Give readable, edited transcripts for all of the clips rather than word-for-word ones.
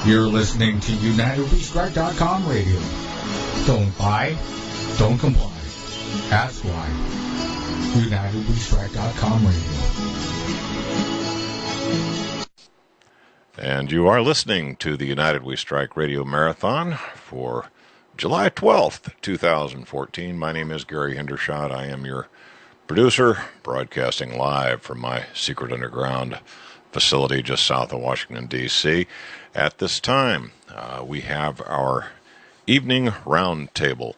You're listening to UnitedWeStrike.com radio. Don't buy, don't comply. Ask why. UnitedWeStrike.com radio. And you are listening to the United We Strike Radio Marathon for July 12th, 2014. My name is Gary Hendershot. I am your producer, broadcasting live from my secret underground facility just south of Washington, D.C. At this time, we have our evening roundtable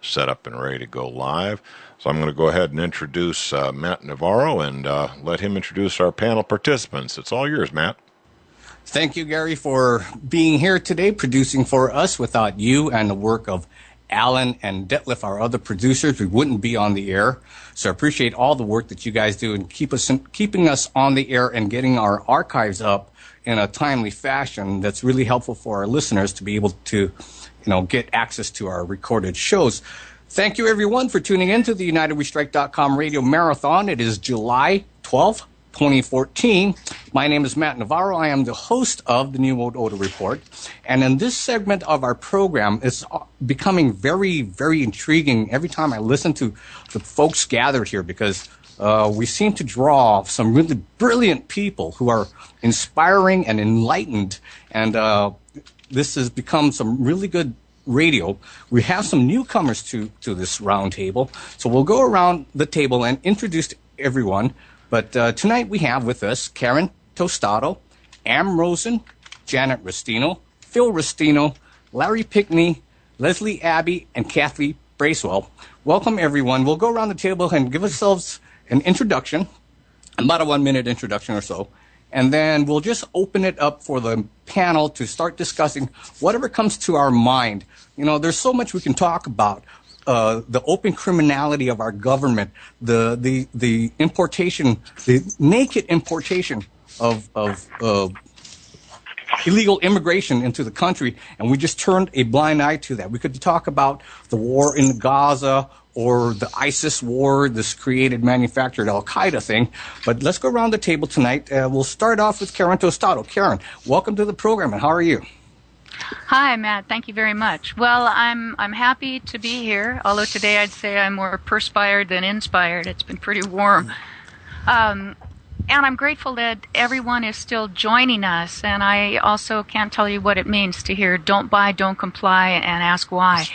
set up and ready to go live. So I'm going to go ahead and introduce Matt Navarro and let him introduce our panel participants. It's all yours, Matt. Thank you, Gary, for being here today, producing for us. Without you and the work of Alan and Detlef, our other producers, we wouldn't be on the air. So I appreciate all the work that you guys do and keeping us on the air and getting our archives up in a timely fashion. That's really helpful for our listeners to be able to, get access to our recorded shows. Thank you, everyone, for tuning in to the UnitedWeStrike.com radio marathon. It is July 12th, 2014. My name is Matt Navarro. I am the host of the New World Order Report. And in this segment of our program, it's becoming very, very intriguing every time I listen to the folks gathered here, because we seem to draw some really brilliant people who are inspiring and enlightened. And this has become some really good radio. We have some newcomers to this roundtable. So we'll go around the table and introduce everyone. But tonight we have with us Karen Tostado, Am Rosen, Janet Restino, Phil Restino, Larry Pickney, Leslie Abbey, and Cathy Bracewell. Welcome, everyone. We'll go around the table and give ourselves an introduction, about a 1-minute introduction or so, and then we'll just open it up for the panel to start discussing whatever comes to our mind. There's so much we can talk about. The open criminality of our government, the importation, the naked importation of illegal immigration into the country, and we just turned a blind eye to that. We could talk about the war in Gaza or the ISIS war, this created, manufactured Al-Qaeda thing. But let's go around the table tonight. We'll start off with Karen Tostado. Karen, welcome to the program, and how are you? Hi, Matt. Thank you very much. Well, I'm happy to be here, although today I'd say I'm more perspired than inspired. It's been pretty warm. And I'm grateful that everyone is still joining us, and I also can't tell you what it means to hear don't buy, don't comply, and ask why.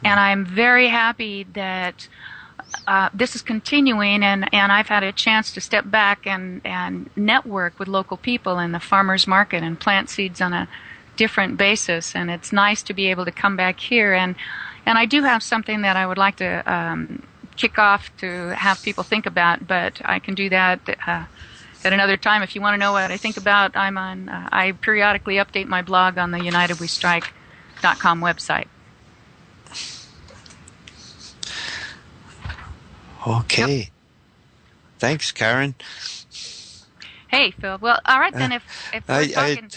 And I'm very happy that this is continuing, and I've had a chance to step back and network with local people in the farmers market and plant seeds on a different basis, and it's nice to be able to come back here. And I do have something that I would like to kick off to have people think about, but I can do that at another time. If you want to know what I think about, I periodically update my blog on the UnitedWeStrike.com website. Okay. Yep. Thanks, Karen. Hey, Phil. Well, all right then. If we're talking,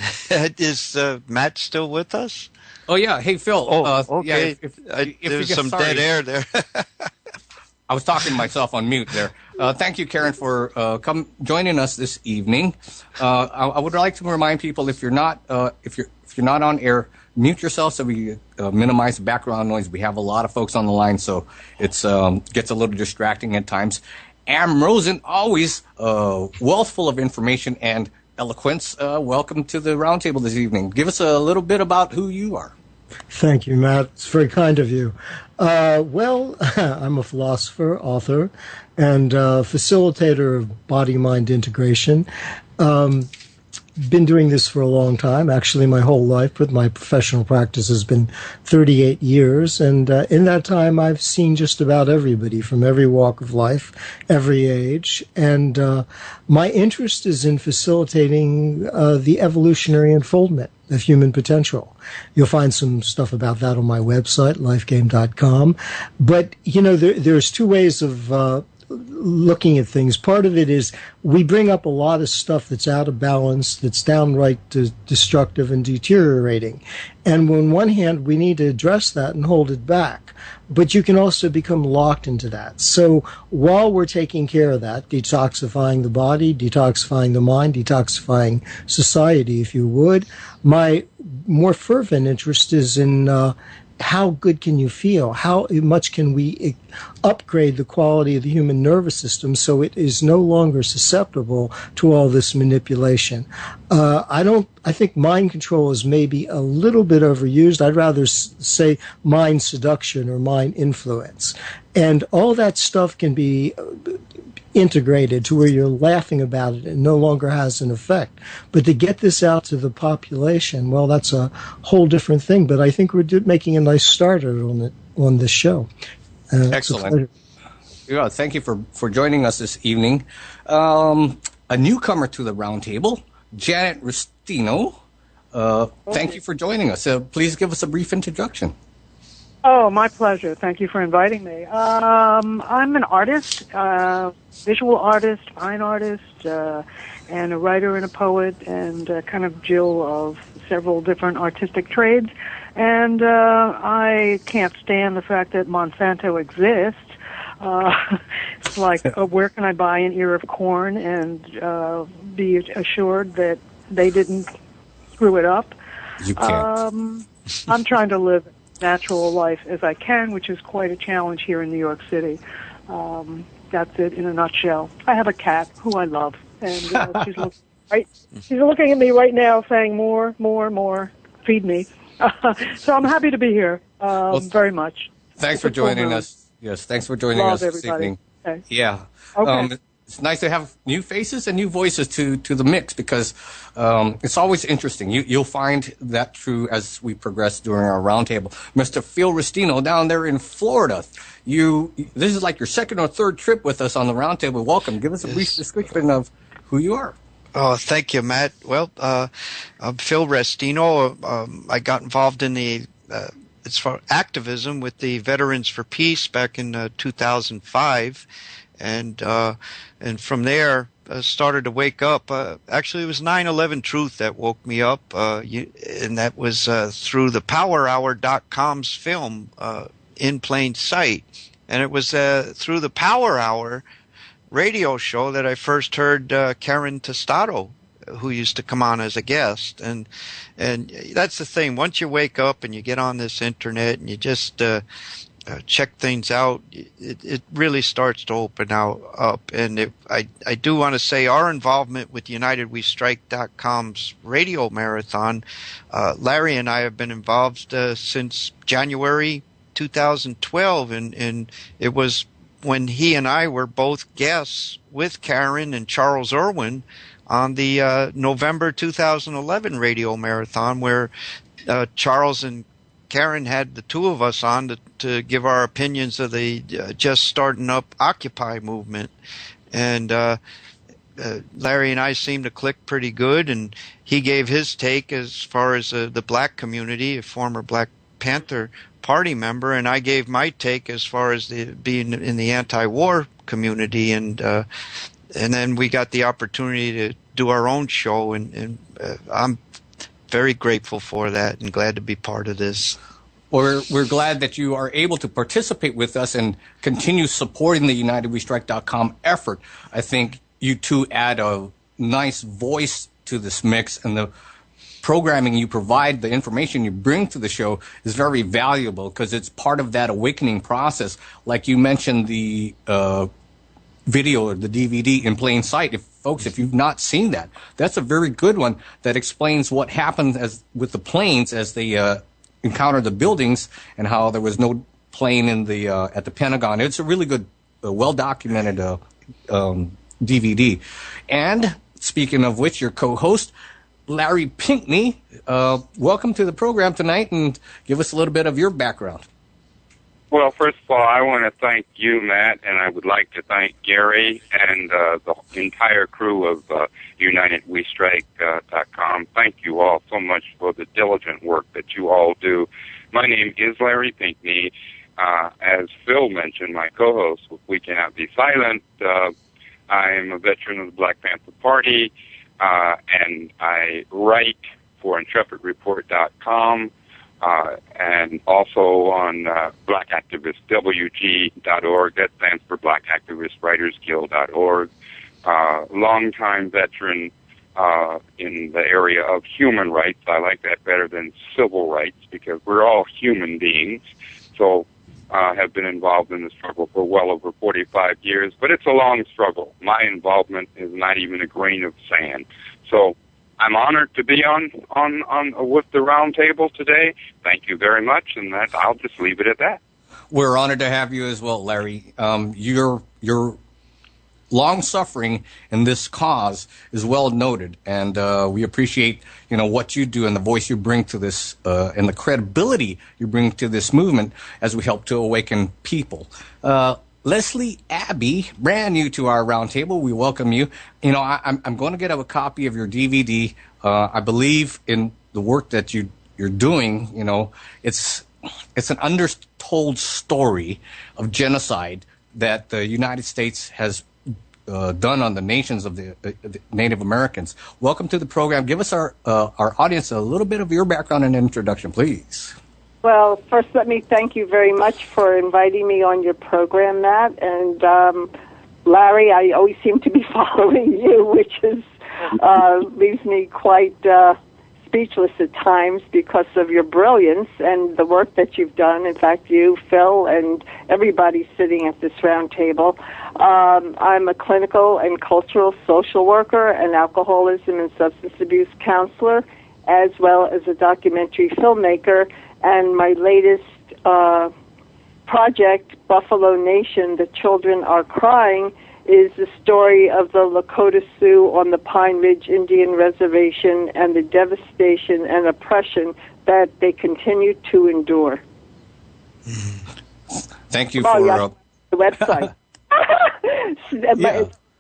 is Matt still with us? Oh yeah. Hey, Phil. Okay. Yeah, if there's some dead air there. I was talking to myself on mute there. Thank you, Karen, for joining us this evening. I would like to remind people, if you're not on air, mute yourself so we minimize background noise. We have a lot of folks on the line, so it's gets a little distracting at times. Am Rosen, always wealth full of information and eloquence. Welcome to the roundtable this evening. Give us a little bit about who you are. Thank you, Matt. It's very kind of you. Well, I'm a philosopher, author, and facilitator of body-mind integration. Been doing this for a long time, actually my whole life, but my professional practice has been 38 years, and in that time I've seen just about everybody from every walk of life, every age, and my interest is in facilitating the evolutionary unfoldment of human potential. You'll find some stuff about that on my website, lifegame.com, but there's two ways of looking at things. Part of it is we bring up a lot of stuff that's out of balance, that's downright destructive and deteriorating. And on one hand, we need to address that and hold it back. But you can also become locked into that. So while we're taking care of that, detoxifying the body, detoxifying the mind, detoxifying society, if you would, my more fervent interest is in how good can you feel? How much can we upgrade the quality of the human nervous system so it is no longer susceptible to all this manipulation? I think mind control is maybe a little bit overused. I'd rather say mind seduction or mind influence. And all that stuff can be integrated to where you're laughing about it and no longer has an effect. But to get this out to the population, well, that's a whole different thing. But I think we're making a nice start on this show. Excellent. Yeah, thank you for joining us this evening. A newcomer to the roundtable, Janet Rustino. Thank you for joining us. Please give us a brief introduction. Oh, my pleasure. Thank you for inviting me. I'm an artist, visual artist, fine artist, and a writer and a poet, and kind of Jill of several different artistic trades. And I can't stand the fact that Monsanto exists. It's like, where can I buy an ear of corn and be assured that they didn't screw it up? You can't. I'm trying to live natural life as I can, which is quite a challenge here in New York City. That's it in a nutshell. I have a cat who I love, and she's looking at me right now saying, more, feed me. So I'm happy to be here, very much. Thanks for joining us. Yes, thanks for joining us this evening. Okay. Yeah. Okay. It's nice to have new faces and new voices to the mix because it's always interesting. You'll find that true as we progress during our roundtable. Mr. Phil Rustino down there in Florida, this is like your second or third trip with us on the roundtable. Welcome. Give us a brief description of who you are. Oh, thank you, Matt. Well, I'm Phil Rustino. I got involved in the it's for activism with the Veterans for Peace back in 2005. And from there, started to wake up. Actually, it was 9/11 Truth that woke me up, and that was through the PowerHour.com's film, In Plain Sight. And it was through the Power Hour radio show that I first heard Karen Tostado, who used to come on as a guest. And that's the thing. Once you wake up and you get on this internet and you just check things out, it really starts to open up. And I do want to say our involvement with UnitedWeStrike.com's radio marathon, Larry and I have been involved since January 2012, and it was when he and I were both guests with Karen and Charles Irwin on the November 2011 radio marathon, where Charles and Karen had the two of us on to give our opinions of the just starting up Occupy movement. And Larry and I seemed to click pretty good, and he gave his take as far as the black community, a former Black Panther Party member, and I gave my take as far as being in the anti-war community. And then we got the opportunity to do our own show, and I'm very grateful for that and glad to be part of this. We're glad that you are able to participate with us and continue supporting the UnitedWeStrike.com effort. I think you two add a nice voice to this mix, and the programming you provide, the information you bring to the show is very valuable because it's part of that awakening process. Like you mentioned, the video or the DVD In Plain Sight. If you've not seen that, that's a very good one that explains what happened with the planes as they encountered the buildings and how there was no plane in the at the Pentagon. It's a really good, well-documented DVD. And speaking of which, your co-host, Larry Pinkney, welcome to the program tonight, and give us a little bit of your background. Well, first of all, I want to thank you, Matt, and I would like to thank Gary and the entire crew of UnitedWeStrike.com. Thank you all so much for the diligent work that you all do. My name is Larry Pinkney, As Phil mentioned, my co-host with We Cannot Be Silent, I'm a veteran of the Black Panther Party, and I write for IntrepidReport.com, and also on blackactivistwg.org. That stands for Black Activist Writers Guild.org. Longtime veteran in the area of human rights. I like that better than civil rights because we're all human beings. So have been involved in the struggle for well over 45 years, but it's a long struggle. My involvement is not even a grain of sand. So I'm honored to be on with the Roundtable today. Thank you very much, and I'll just leave it at that. We're honored to have you as well, Larry. Your long suffering in this cause is well noted, and we appreciate what you do and the voice you bring to this and the credibility you bring to this movement as we help to awaken people. Leslie Abbey, brand new to our Roundtable, we welcome you. I'm going to get a copy of your DVD. I believe in the work that you're doing. It's an undertold story of genocide that the United States has done on the nations of the Native Americans. Welcome to the program. Give us our audience a little bit of your background and introduction, please. Well, first, let me thank you very much for inviting me on your program, Matt. And Larry, I always seem to be following you, which leaves me quite speechless at times because of your brilliance and the work that you've done. In fact, you, Phil, and everybody sitting at this round table. I'm a clinical and cultural social worker, an alcoholism and substance abuse counselor, as well as a documentary filmmaker. And my latest project, Buffalo Nation, The Children Are Crying, is the story of the Lakota Sioux on the Pine Ridge Indian Reservation and the devastation and oppression that they continue to endure. Thank you for the website. It's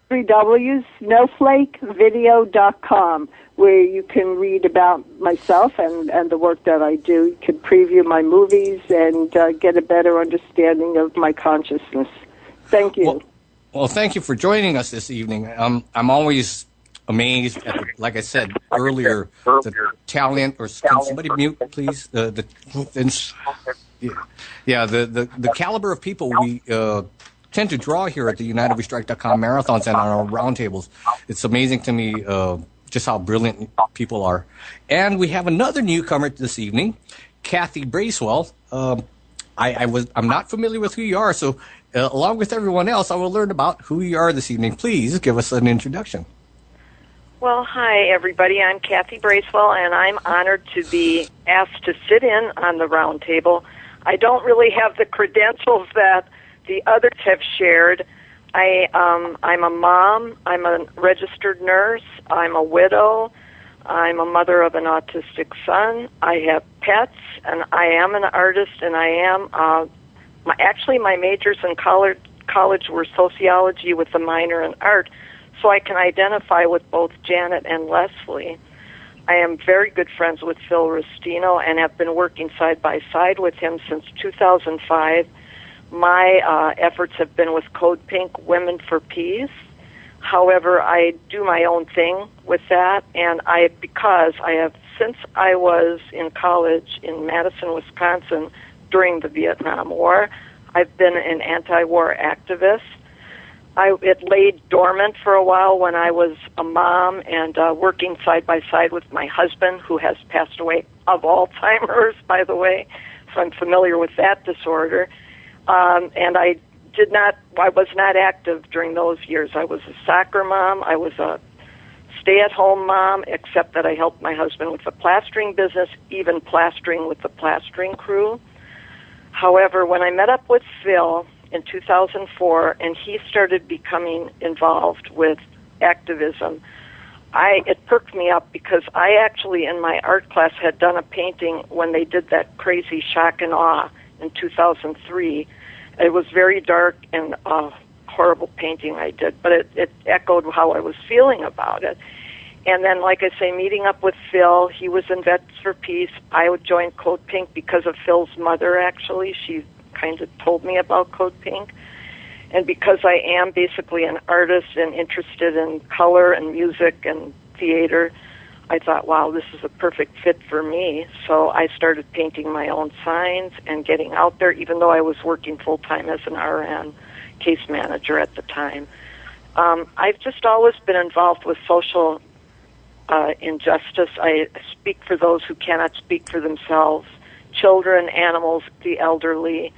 3Ws, snowflakevideo.com, where you can read about myself and the work that I do. You can preview my movies and get a better understanding of my consciousness. Thank you. Well, thank you for joining us this evening. I'm always amazed at, like I said earlier, the talent. Or can somebody mute, please? The caliber of people we tend to draw here at the UnitedWeStrike.com marathons and on our roundtables. It's amazing to me just how brilliant people are. And we have another newcomer this evening, Cathy Bracewell. I'm not familiar with who you are, so along with everyone else, I will learn about who you are this evening. Please give us an introduction. Well, hi, everybody. I'm Cathy Bracewell, and I'm honored to be asked to sit in on the Roundtable. I don't really have the credentials that the others have shared. I'm a mom. I'm a registered nurse. I'm a widow. I'm a mother of an autistic son. I have pets, and I am an artist, and I am my majors in college were sociology with a minor in art, so I can identify with both Janet and Leslie. I am very good friends with Phil Restino and have been working side by side with him since 2005. My efforts have been with Code Pink, Women for Peace. However, I do my own thing with that, and because I have, since I was in college in Madison, Wisconsin, during the Vietnam War, I've been an anti-war activist. It laid dormant for a while when I was a mom and working side by side with my husband, who has passed away of Alzheimer's, by the way, so I'm familiar with that disorder. And I was not active during those years. I was a soccer mom. I was a stay-at-home mom, except that I helped my husband with the plastering business, even plastering with the plastering crew. However, when I met up with Phil in 2004 and he started becoming involved with activism, it perked me up because I actually, in my art class, had done a painting when they did that crazy shock and awe in 2003. It was very dark and horrible painting I did, but it echoed how I was feeling about it. And then, like I say, meeting up with Phil, he was in Vets for Peace. I would join Code Pink because of Phil's mother, actually. She kind of told me about Code Pink. And because I am basically an artist and interested in color and music and theater, I thought, wow, this is a perfect fit for me. So I started painting my own signs and getting out there, even though I was working full-time as an RN case manager at the time. I've just always been involved with social injustice. I speak for those who cannot speak for themselves, children, animals, the elderly.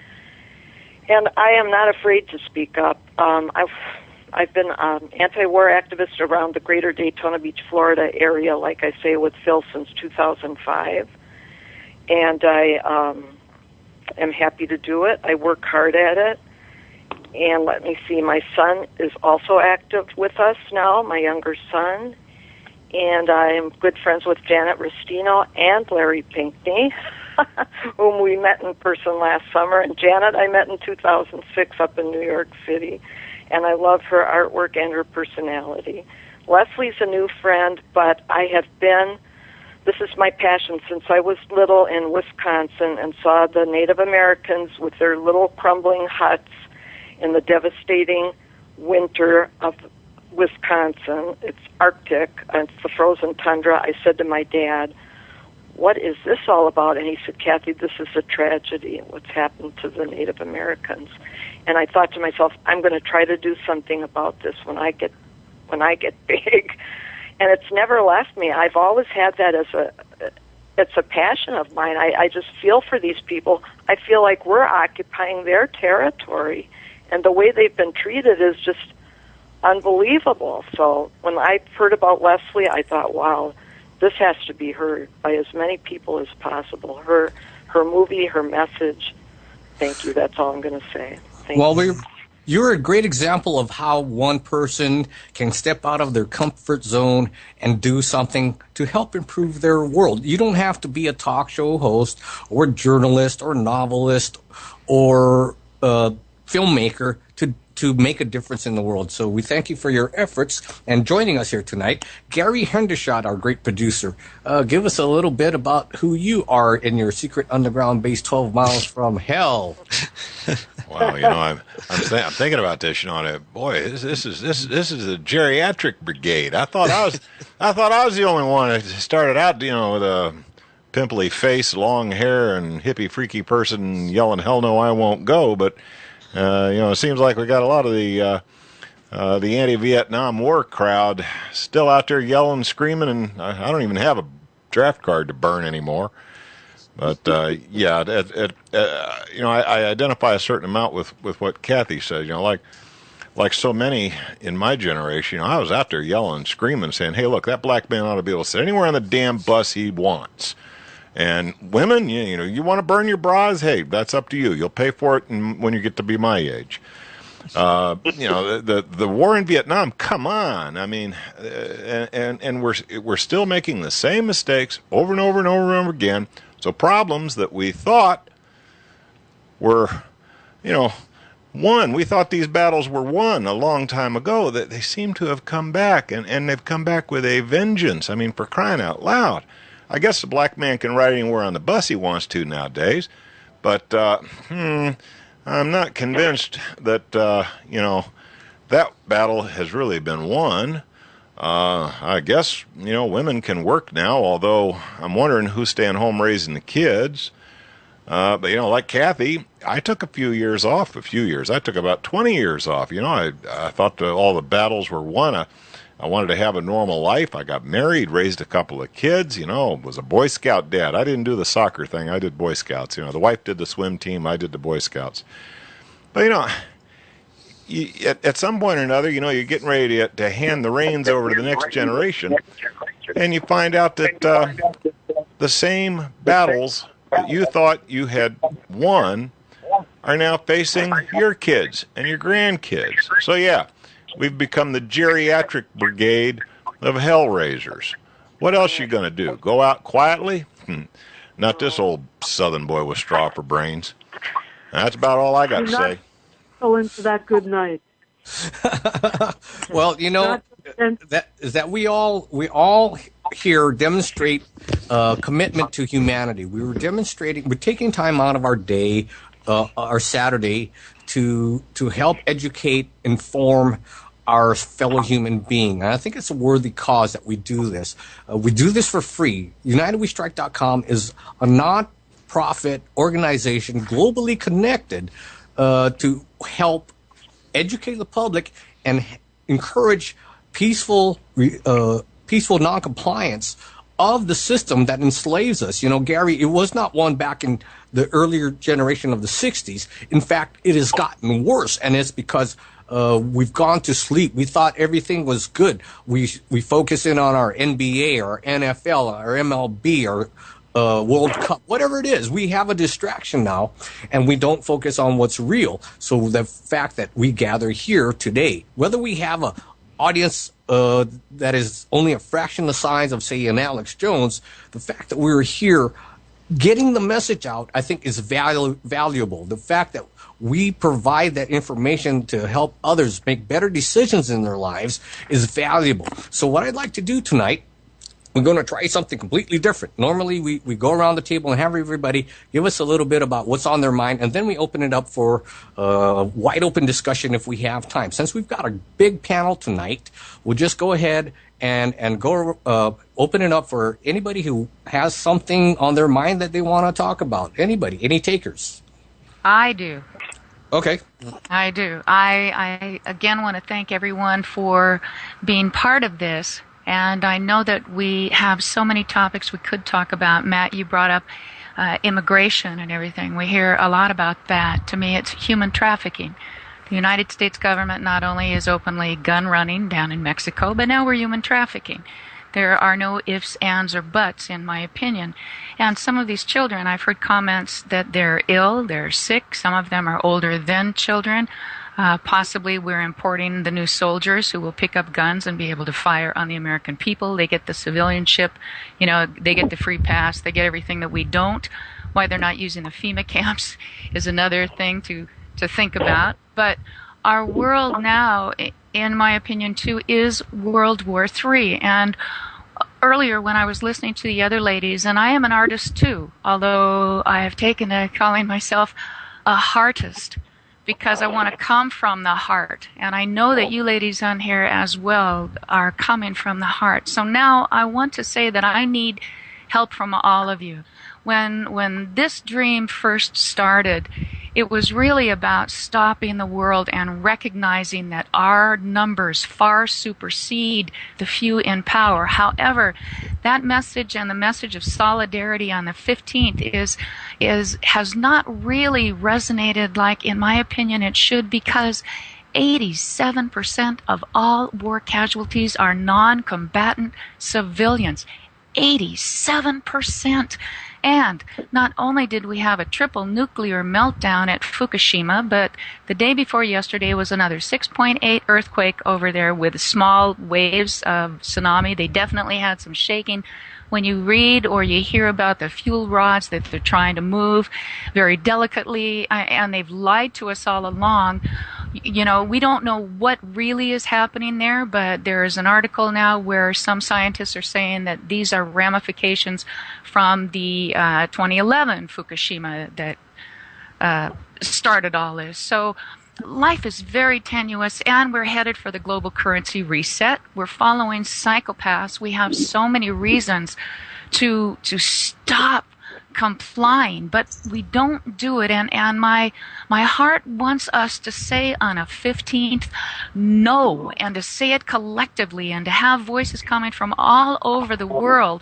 And I am not afraid to speak up. I've been anti-war activist around the greater Daytona Beach, Florida area, like I say, with Phil since 2005. And I am happy to do it. I work hard at it. And let me see, my son is also active with us now, my younger son. And I'm good friends with Janet Restino and Larry Pinckney, whom we met in person last summer. And Janet I met in 2006 up in New York City. And I love her artwork and her personality. Leslie's a new friend, but this is my passion since I was little in Wisconsin and saw the Native Americans with their little crumbling huts in the devastating winter of Wisconsin. It's Arctic, it's the frozen tundra. I said to my dad, what is this all about? And he said, Cathy, this is a tragedy, what's happened to the Native Americans. And I thought to myself, I'm going to try to do something about this when I get big. And it's never left me. I've always had that it's a passion of mine. I just feel for these people. I feel like we're occupying their territory. And the way they've been treated is just unbelievable. So when I heard about Leslie, I thought, wow, this has to be heard by as many people as possible. Her movie, her message. Thank you. That's all I'm going to say. Thank you. You're a great example of how one person can step out of their comfort zone and do something to help improve their world. You don't have to be a talk show host or journalist or novelist or filmmaker to make a difference in the world. So we thank you for your efforts and joining us here tonight. Gary Hendershot, our great producer, give us a little bit about who you are in your secret underground base 12 miles from hell. Wow, I'm thinking about this. Boy, this is a geriatric brigade. I thought I was the only one that started out, with a pimply face, long hair, and hippie freaky person yelling, "Hell no, I won't go." But it seems like we got a lot of the anti-Vietnam War crowd still out there yelling, screaming, and I don't even have a draft card to burn anymore. But I identify a certain amount with what Cathy says. Like so many in my generation, I was out there yelling, screaming, saying, "Hey, look, that black man ought to be able to sit anywhere on the damn bus he wants." And women, you want to burn your bras? Hey, that's up to you. You'll pay for it when you get to be my age. The war in Vietnam. Come on, I mean, and we're still making the same mistakes over and over and over and over again. So problems that we thought were, won. We thought these battles were won a long time ago. That they seem to have come back, and they've come back with a vengeance. I mean, for crying out loud. I guess the black man can ride anywhere on the bus he wants to nowadays, but I'm not convinced that that battle has really been won. I guess women can work now, although I'm wondering who's staying home raising the kids. But like Cathy, I took a few years off. I took about 20 years off. I thought all the battles were won. I wanted to have a normal life. I got married, raised a couple of kids, was a Boy Scout dad. I didn't do the soccer thing. I did Boy Scouts. The wife did the swim team. I did the Boy Scouts. But, at some point or another, you're getting ready to hand the reins over to the next generation. And you find out that the same battles that you thought you had won are now facing your kids and your grandkids. So, yeah. We've become the geriatric brigade of hellraisers. What else you going to do? Go out quietly? Not this old southern boy with straw for brains. That's about all I got to say. Go into that good night. Well, that we all here demonstrate commitment to humanity. We're taking time out of our day our Saturday to help educate, inform our fellow human being. And I think it's a worthy cause that we do this. We do this for free. UnitedWeStrike.com is a non-profit organization, globally connected, to help educate the public and encourage peaceful non-compliance of the system that enslaves us. You know, Gary, it was not one back in the earlier generation of the 60s. In fact, it has gotten worse, and it's because we've gone to sleep. We thought everything was good. We focus in on our NBA, our NFL, our MLB, our World Cup, whatever it is. We have a distraction now, and we don't focus on what's real. So the fact that we gather here today, whether we have a audience that is only a fraction the size of, say, an Alex Jones, the fact that we're here getting the message out, I think, is valuable. The fact that we provide that information to help others make better decisions in their lives is valuable. So what I'd like to do tonight, we're going to try something completely different. Normally, we go around the table and have everybody give us a little bit about what's on their mind, and then we open it up for wide open discussion if we have time. Since we've got a big panel tonight, we'll just go ahead and go open it up for anybody who has something on their mind that they want to talk about. Anybody? Any takers? I do. Okay. I do. I again want to thank everyone for being part of this. And I know that we have so many topics we could talk about. Matt, you brought up immigration and everything. We hear a lot about that. To me, it's human trafficking. The United States government not only is openly gun running down in Mexico, but now we're human trafficking. There are no ifs, ands, or buts, in my opinion. And some of these children, I've heard comments that they're ill, they're sick. Some of them are older than children. Possibly we're importing the new soldiers who will pick up guns and be able to fire on the American people. They get the civilianship, you know, they get the free pass, they get everything that we don't. Why they're not using the FEMA camps is another thing to think about. But our world now, in my opinion, too, is World War III. And earlier when I was listening to the other ladies, and I am an artist too, although I have taken to calling myself a heartist, because I want to come from the heart. And I know that you ladies on here as well are coming from the heart. So now I want to say that I need help from all of you. When this dream first started, it was really about stopping the world and recognizing that our numbers far supersede the few in power. However, that message and the message of solidarity on the 15th has not really resonated like, in my opinion, it should, because 87% of all war casualties are non-combatant civilians. 87%. And not only did we have a triple nuclear meltdown at Fukushima, but the day before yesterday was another 6.8 earthquake over there with small waves of tsunami. They definitely had some shaking. When you read or you hear about the fuel rods that they're trying to move very delicately, and they've lied to us all along, you know, we don't know what really is happening there, but there is an article now where some scientists are saying that these are ramifications from the 2011 Fukushima that started all this. So life is very tenuous, and we're headed for the global currency reset. We're following psychopaths. We have so many reasons to stop complying, but we don't do it. And my heart wants us to say on a 15th no, and to say it collectively, and to have voices coming from all over the world,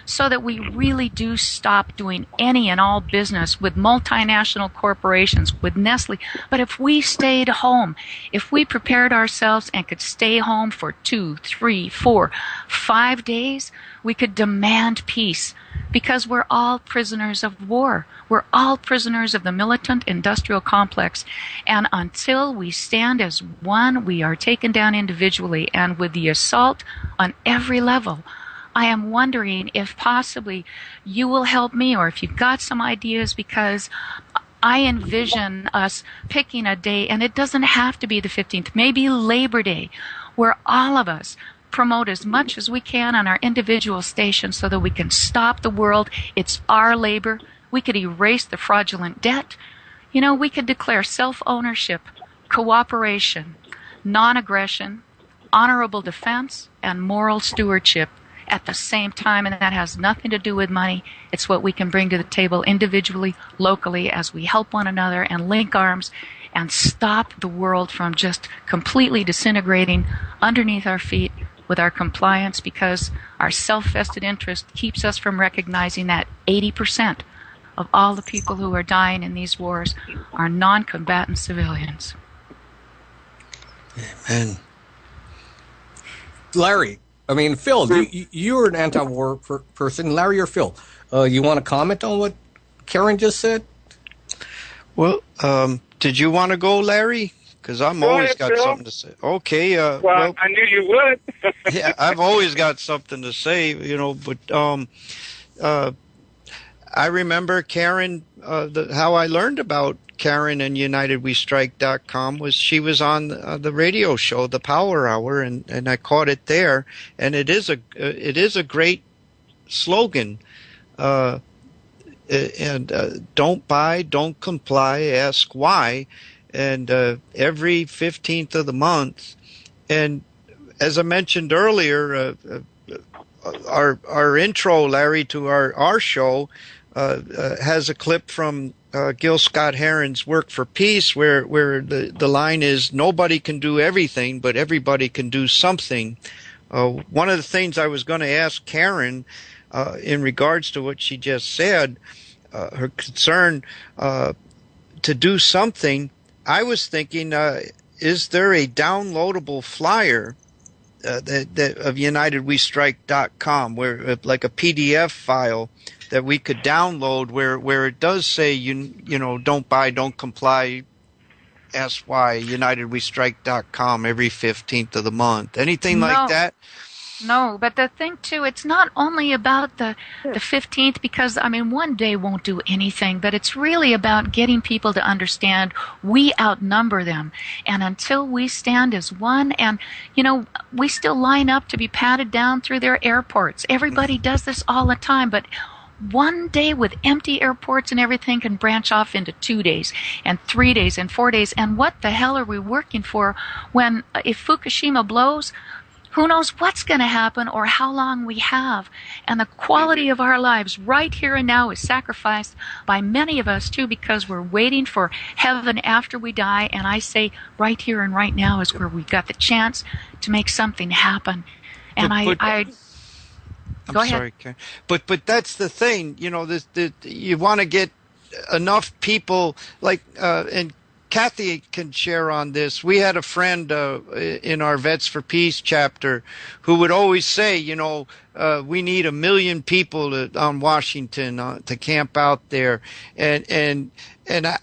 so that we really do stop doing any and all business with multinational corporations, with Nestle. But if we stayed home, if we prepared ourselves and could stay home for 2, 3, 4, 5 days, we could demand peace, because we're all prisoners of war. We're all prisoners of the militant industrial complex. And until we stand as one, we are taken down individually and with the assault on every level. I am wondering if possibly you will help me, or if you've got some ideas, because I envision us picking a day, and it doesn't have to be the 15th, maybe Labor Day, where all of us promote as much as we can on our individual stations so that we can stop the world. It's our labor. We could erase the fraudulent debt. You know, we could declare self-ownership, cooperation, non-aggression, honorable defense, and moral stewardship at the same time, and that has nothing to do with money. It's what we can bring to the table individually, locally, as we help one another and link arms and stop the world from just completely disintegrating underneath our feet with our compliance, because our self-vested interest keeps us from recognizing that 80% of all the people who are dying in these wars are non-combatant civilians. Amen. Larry, I mean, Phil, you're an anti-war person. Larry or Phil, you want to comment on what Karen just said? Well, did you want to go, Larry? Because I'm always got something to say. Okay. Well, I knew you would. Yeah, I've always got something to say, you know, but I remember Karen, how I learned about Karen and UnitedWeStrike.com was she was on the radio show, The Power Hour, and I caught it there. And it is a great slogan. Don't buy, don't comply, ask why. And every 15th of the month. And as I mentioned earlier, our intro, Larry, to our show has a clip from Gil Scott-Heron's Work for Peace, where the line is, nobody can do everything, but everybody can do something. One of the things I was going to ask Karen in regards to what she just said, her concern to do something, I was thinking, is there a downloadable flyer of UnitedWeStrike.com, where like a PDF file that we could download, where it does say you know, don't buy, don't comply, ask why, UnitedWeStrike.com every 15th of the month, anything like that? No, but the thing too, it's not only about the 15th, because I mean, one day won't do anything, but it's really about getting people to understand we outnumber them, and until we stand as one, and you know, we still line up to be patted down through their airports. Everybody does this all the time, but one day with empty airports and everything can branch off into 2 days and 3 days and 4 days. And what the hell are we working for when, if Fukushima blows, who knows what's going to happen or how long we have. And the quality of our lives right here and now is sacrificed by many of us too, because we're waiting for heaven after we die. And I say right here and right now is where we've got the chance to make something happen. And I'm sorry, Karen. But that's the thing, you know, you want to get enough people, like, and Cathy can share on this. We had a friend in our Vets for Peace chapter who would always say, you know, we need 1 million people on Washington to camp out there. And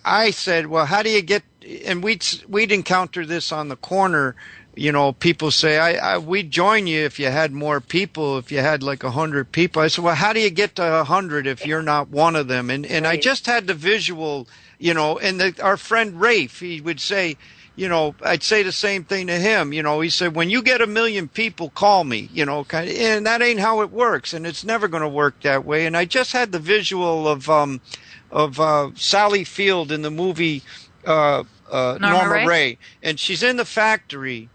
I said, well, how do you get, and we'd encounter this on the corner. You know, people say, we'd join you if you had more people, if you had like 100 people. I said, well, how do you get to 100 if you're not one of them? And I just had the visual, you know, and our friend Rafe, he would say, you know, I'd say the same thing to him. You know, he said, when you get 1 million people, call me, you know, and that ain't how it works. And it's never going to work that way. And I just had the visual of Sally Field in the movie Norma Ray. And she's in the factory.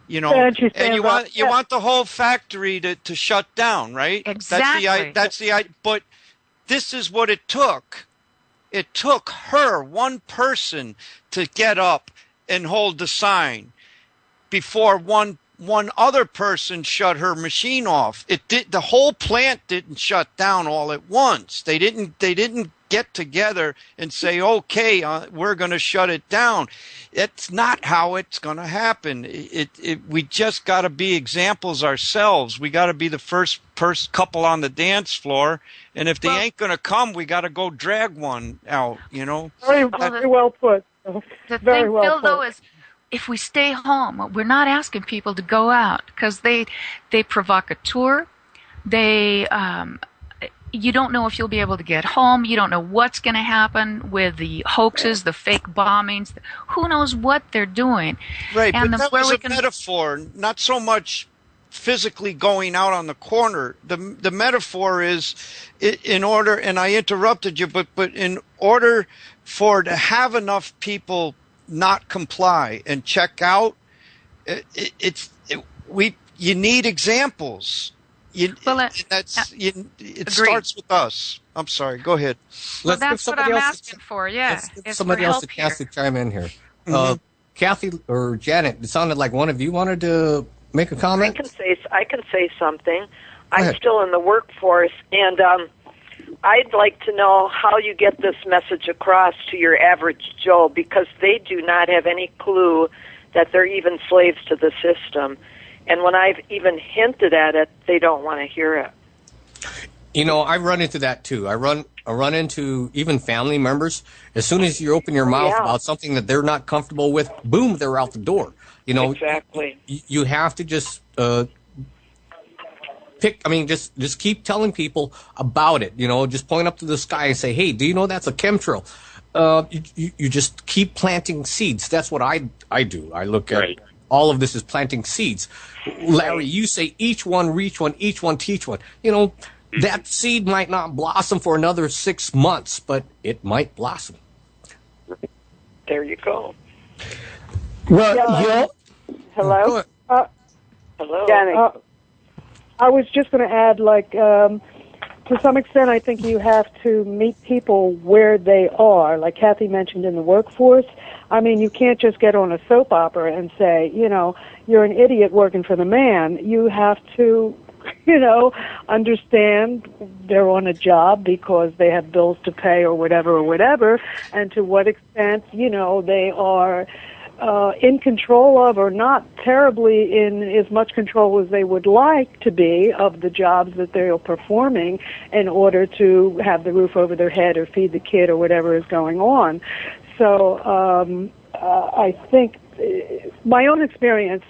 You know, and you want the whole factory to shut down, right? Exactly. That's the but this is what it took. It took her, one person, to get up and hold the sign before one other person shut her machine off. The whole plant didn't shut down all at once. They didn't get together and say, okay, we're going to shut it down. It's not how it's going to happen. We just got to be examples ourselves. We got to be the first couple on the dance floor. And if they ain't going to come, we got to go drag one out, you know? Very well put. The thing, Phil, though, is if we stay home, we're not asking people to go out because they provocateur. You don't know if you'll be able to get home. You don't know what's going to happen with the hoaxes, the fake bombings. Who knows what they're doing? Right, and but that was a metaphor, not so much physically going out on the corner. The metaphor is in order, and I interrupted you, but in order to have enough people not comply and check out, you need examples. It starts with us. I'm sorry. Go ahead. Well, that's what I'm asking for. Yeah, somebody else a chance to chime in here. Cathy or Janet, it sounded like one of you wanted to make a comment. I can say something. I'm still in the workforce, and I'd like to know how you get this message across to your average Joe, because they do not have any clue that they're even slaves to the system. And when I've even hinted at it, they don't want to hear it. You know, I run into that too. I run into even family members. As soon as you open your mouth about something that they're not comfortable with, boom, they're out the door. You know, exactly. You have to just just keep telling people about it. You know, just point up to the sky and say, "Hey, do you know that's a chemtrail?" You just keep planting seeds. That's what I do. I look at all of this as planting seeds. Larry, you say each one reach one, each one teach one. You know, that seed might not blossom for another 6 months, but it might blossom. There you go. Well, hello? Hello. Danny. I was just going to add, to some extent, I think you have to meet people where they are. Like Cathy mentioned in the workforce, I mean, you can't just get on a soap opera and say, you know, you're an idiot working for the man. You have to, you know, understand they're on a job because they have bills to pay or whatever, and to what extent, you know, they are in control of, or not terribly in as much control as they would like to be, of the jobs that they're performing in order to have the roof over their head or feed the kid or whatever is going on. So I think my own experience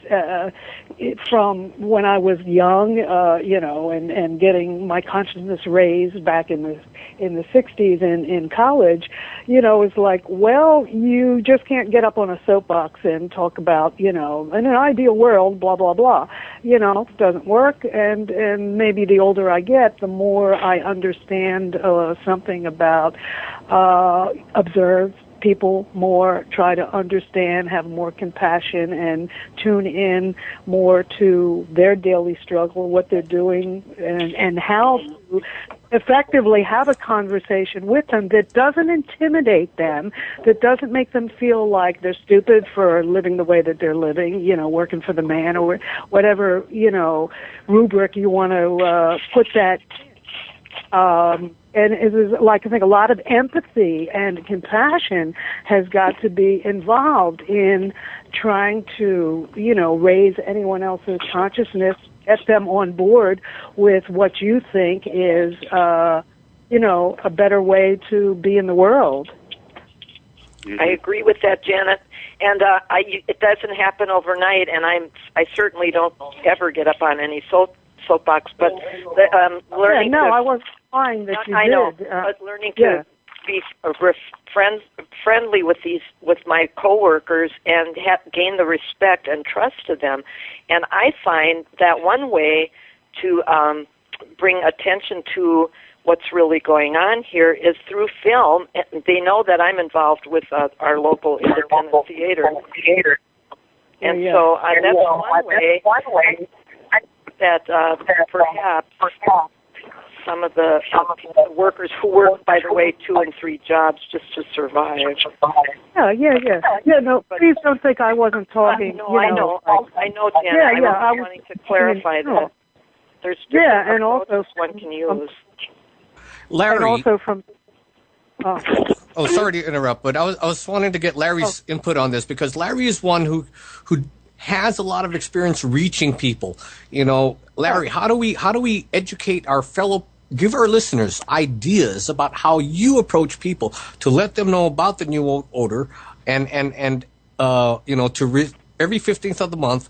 from when I was young, you know, and getting my consciousness raised back in the 60s in college, you know, is like, well, you just can't get up on a soapbox and talk about, you know, in an ideal world, blah, blah, blah. You know, it doesn't work. And maybe the older I get, the more I understand something about observe people more, try to understand, have more compassion, and tune in more to their daily struggle, what they're doing, and how to effectively have a conversation with them that doesn't intimidate them, that doesn't make them feel like they're stupid for living the way that they're living, you know, working for the man, or whatever, you know, rubric you want to put that. And it is, like, I think a lot of empathy and compassion has got to be involved in trying to, you know, raise anyone else's consciousness, get them on board with what you think is, you know, a better way to be in the world. I agree with that, Janet. And it doesn't happen overnight, and I certainly don't ever get up on any soapbox, but learning I was fine that you I did. know, but learning to be friendly with my coworkers and gain the respect and trust of them. And I find that one way to bring attention to what's really going on here is through film. They know that I'm involved with our local independent theater. And so that's one way that perhaps some of the workers who work, by the way, 2 and 3 jobs just to survive. Yeah, no, please don't think I wasn't talking. No, I know, Jen. I was wanting to clarify that. There's different and also one can use. Larry. And also from... Oh, sorry to interrupt, but I was wanting to get Larry's input on this, because Larry is one who has a lot of experience reaching people. You know, Larry, how do we educate our give our listeners ideas about how you approach people to let them know about the new order, and you know, every 15th of the month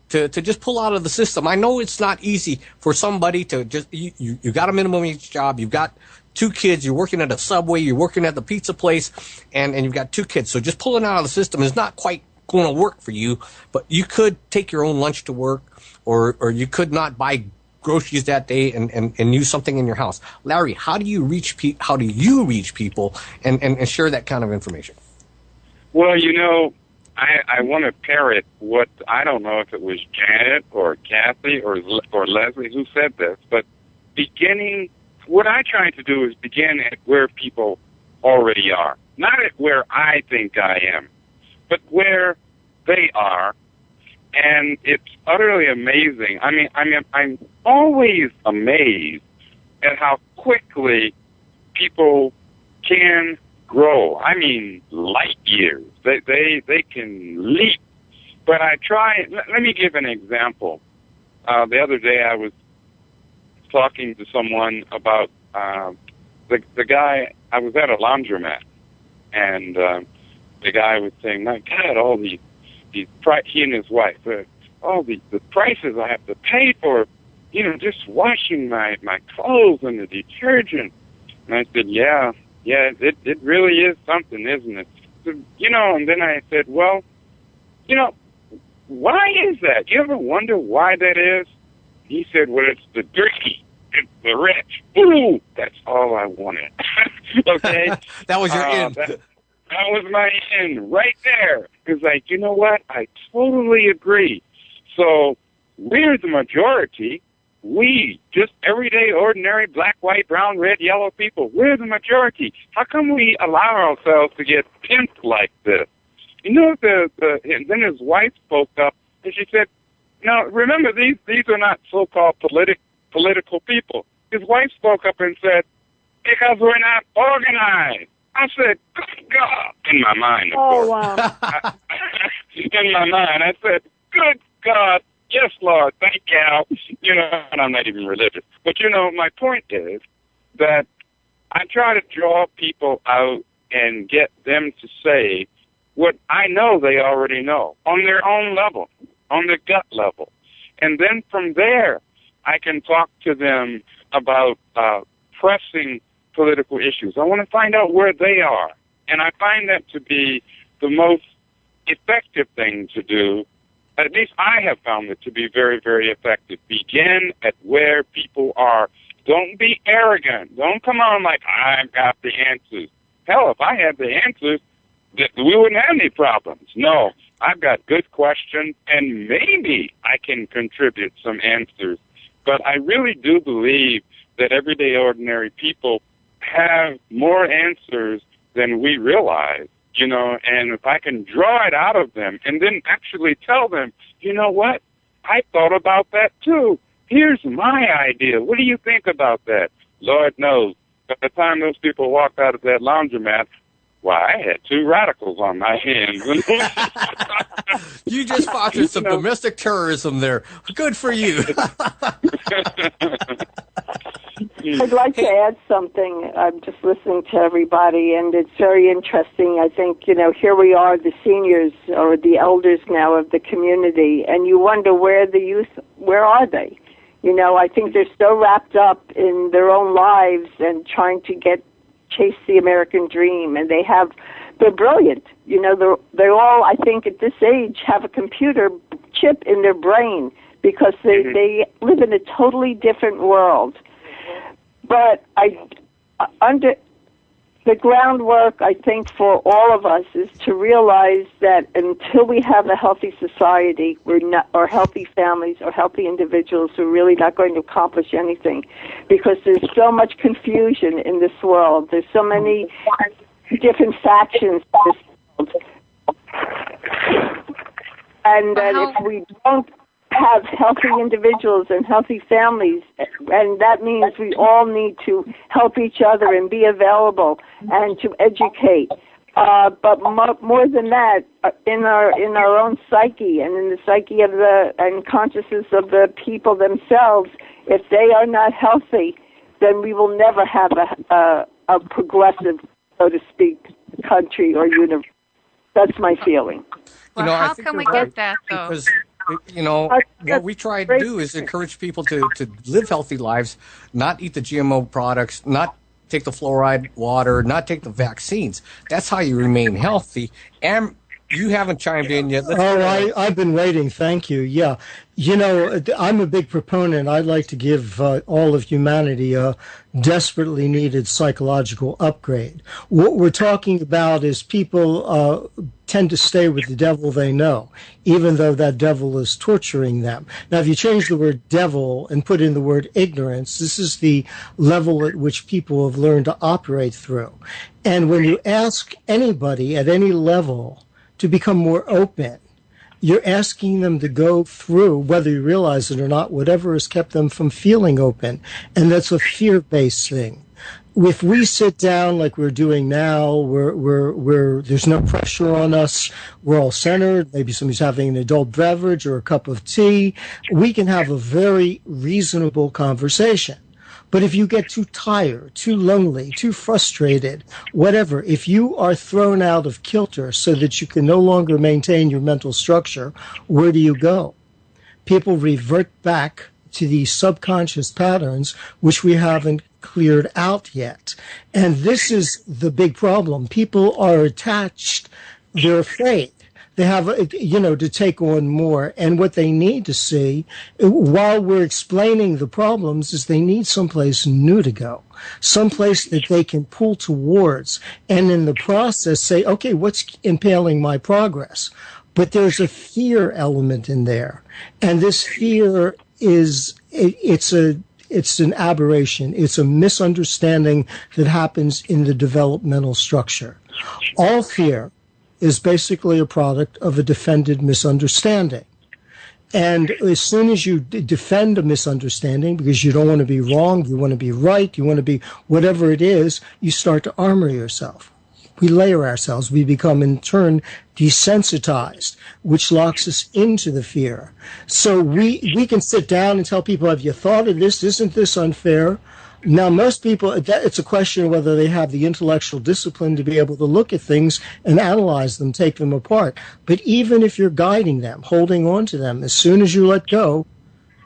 to just pull out of the system? I know it's not easy for somebody to just you got a minimum wage job, you've got 2 kids, you're working at a Subway, you're working at the pizza place, and you've got 2 kids. So just pulling out of the system is not quite going to work for you, but you could take your own lunch to work, or you could not buy groceries that day and use something in your house. Larry, how do you reach people and share that kind of information? Well, I want to parrot what, I don't know if it was Janet or Cathy or Leslie who said this, but what I try to do is begin at where people already are. Not at where I think I am, but where they are. And it's utterly amazing. I mean, I'm always amazed at how quickly people can grow. I mean, light years. They can leap. But I try. Let me give an example. The other day, I was talking to someone about the guy. I was at a laundromat, and the guy was saying, "My God, all these he and his wife, all the prices I have to pay for, just washing my clothes and the detergent." And I said, yeah, it really is something, isn't it? So, and then I said, well, why is that? You ever wonder why that is? He said, well, it's the greedy. It's the rich. Ooh, that's all I wanted. Okay? That was your end. That was my end right there. It's like, you know what? I totally agree. So we're the majority. We, just everyday, ordinary, black, white, brown, red, yellow people, we're the majority. How come we allow ourselves to get pimped like this? And then his wife spoke up, and she said, now, remember, these are not so-called political people. His wife spoke up and said, because we're not organized. I said, good God, in my mind, of course. Wow. In my mind, I said, good God, yes, Lord, thank you. And I'm not even religious. But, my point is that I try to draw people out and get them to say what I know they already know on their own level, on their gut level. And then from there, I can talk to them about pressing political issues. I want to find out where they are. And I find that to be the most effective thing to do. At least I have found it to be very, very effective. Begin at where people are. Don't be arrogant. Don't come on like, I've got the answers. Hell, if I had the answers, we wouldn't have any problems. No, I've got good questions, and maybe I can contribute some answers. But I really do believe that everyday ordinary people have more answers than we realize, and if I can draw it out of them and then actually tell them, you know what, I thought about that too. Here's my idea. What do you think about that? Lord knows, by the time those people walked out of that laundromat, why, I had two radicals on my hands. You just sponsored some domestic terrorism there. Good for you. I'd like to add something. I'm just listening to everybody, and it's very interesting. I think, here we are, the seniors or the elders now of the community, and you wonder where the youth, where are they? I think they're so wrapped up in their own lives and trying to chase the American dream, and they're brilliant. They all, I think, at this age have a computer chip in their brain because they live in a totally different world. But under the groundwork, I think, for all of us is to realize that until we have a healthy society, or healthy families, or healthy individuals, we're really not going to accomplish anything, because there's so much confusion in this world. There's so many different factions in this world. And that if we don't have healthy individuals and healthy families, and that means we all need to help each other and be available and to educate. But more than that, in our own psyche and in the psyche of and consciousness of the people themselves, if they are not healthy, then we will never have a progressive, so to speak, country or universe. That's my feeling. Well, how can we get that, though? Because, what we try to do is encourage people to live healthy lives, not eat the GMO products, not take the fluoride water, not take the vaccines. That's how you remain healthy and You haven't chimed in yet. I've been waiting. Thank you. Yeah. I'm a big proponent. I'd like to give all of humanity a desperately needed psychological upgrade. What we're talking about is people tend to stay with the devil they know, even though that devil is torturing them. Now, if you change the word devil and put in the word ignorance, this is the level at which people have learned to operate through. And when you ask anybody at any level to become more open, you're asking them to go through, whether you realize it or not, whatever has kept them from feeling open. And that's a fear-based thing. If we sit down like we're doing now, we're there's no pressure on us, we're all centered, maybe somebody's having an adult beverage or a cup of tea, we can have a very reasonable conversation. But if you get too tired, too lonely, too frustrated, whatever, if you are thrown out of kilter so that you can no longer maintain your mental structure, where do you go? People revert back to these subconscious patterns, which we haven't cleared out yet. And this is the big problem. People are attached. They're afraid. They have, to take on more. And what they need to see, while we're explaining the problems, is they need someplace new to go, someplace that they can pull towards, and in the process say, okay, what's impaling my progress? But there's a fear element in there. And this fear it's an aberration. It's a misunderstanding that happens in the developmental structure. All fear is basically a product of a defended misunderstanding. And as soon as you defend a misunderstanding, because you don't want to be wrong, you want to be right, you want to be whatever it is, you start to armor yourself. We layer ourselves. We become, in turn, desensitized, which locks us into the fear. So we can sit down and tell people, have you thought of this? Isn't this unfair? Now, most people, it's a question of whether they have the intellectual discipline to be able to look at things and analyze them, take them apart. But even if you're guiding them, holding on to them, as soon as you let go,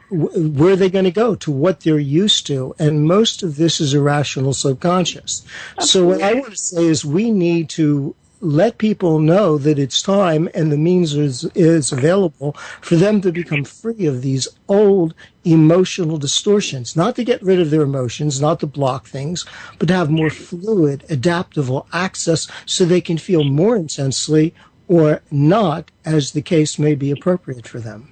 where are they going to go? To what they're used to. And most of this is irrational subconscious. So what I want to say is we need to let people know that it's time and the means is available for them to become free of these old emotional distortions, not to get rid of their emotions, not to block things, but to have more fluid, adaptable access so they can feel more intensely or not, as the case may be appropriate for them.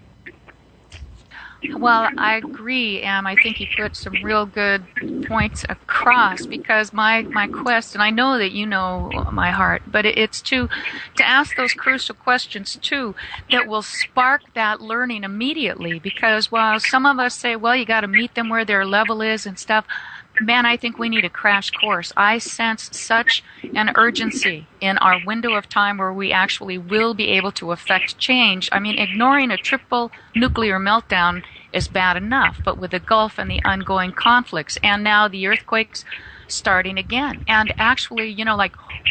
Well, I agree, and I think you put some real good points across, because my quest, and I know that you know my heart, but it's to ask those crucial questions too that will spark that learning immediately. Because while some of us say, well, you got to meet them where their level is and stuff, man, I think we need a crash course. I sense such an urgency in our window of time where we actually will be able to affect change. I mean, ignoring a triple nuclear meltdown is bad enough, but with the Gulf and the ongoing conflicts, and now the earthquakes starting again. And actually,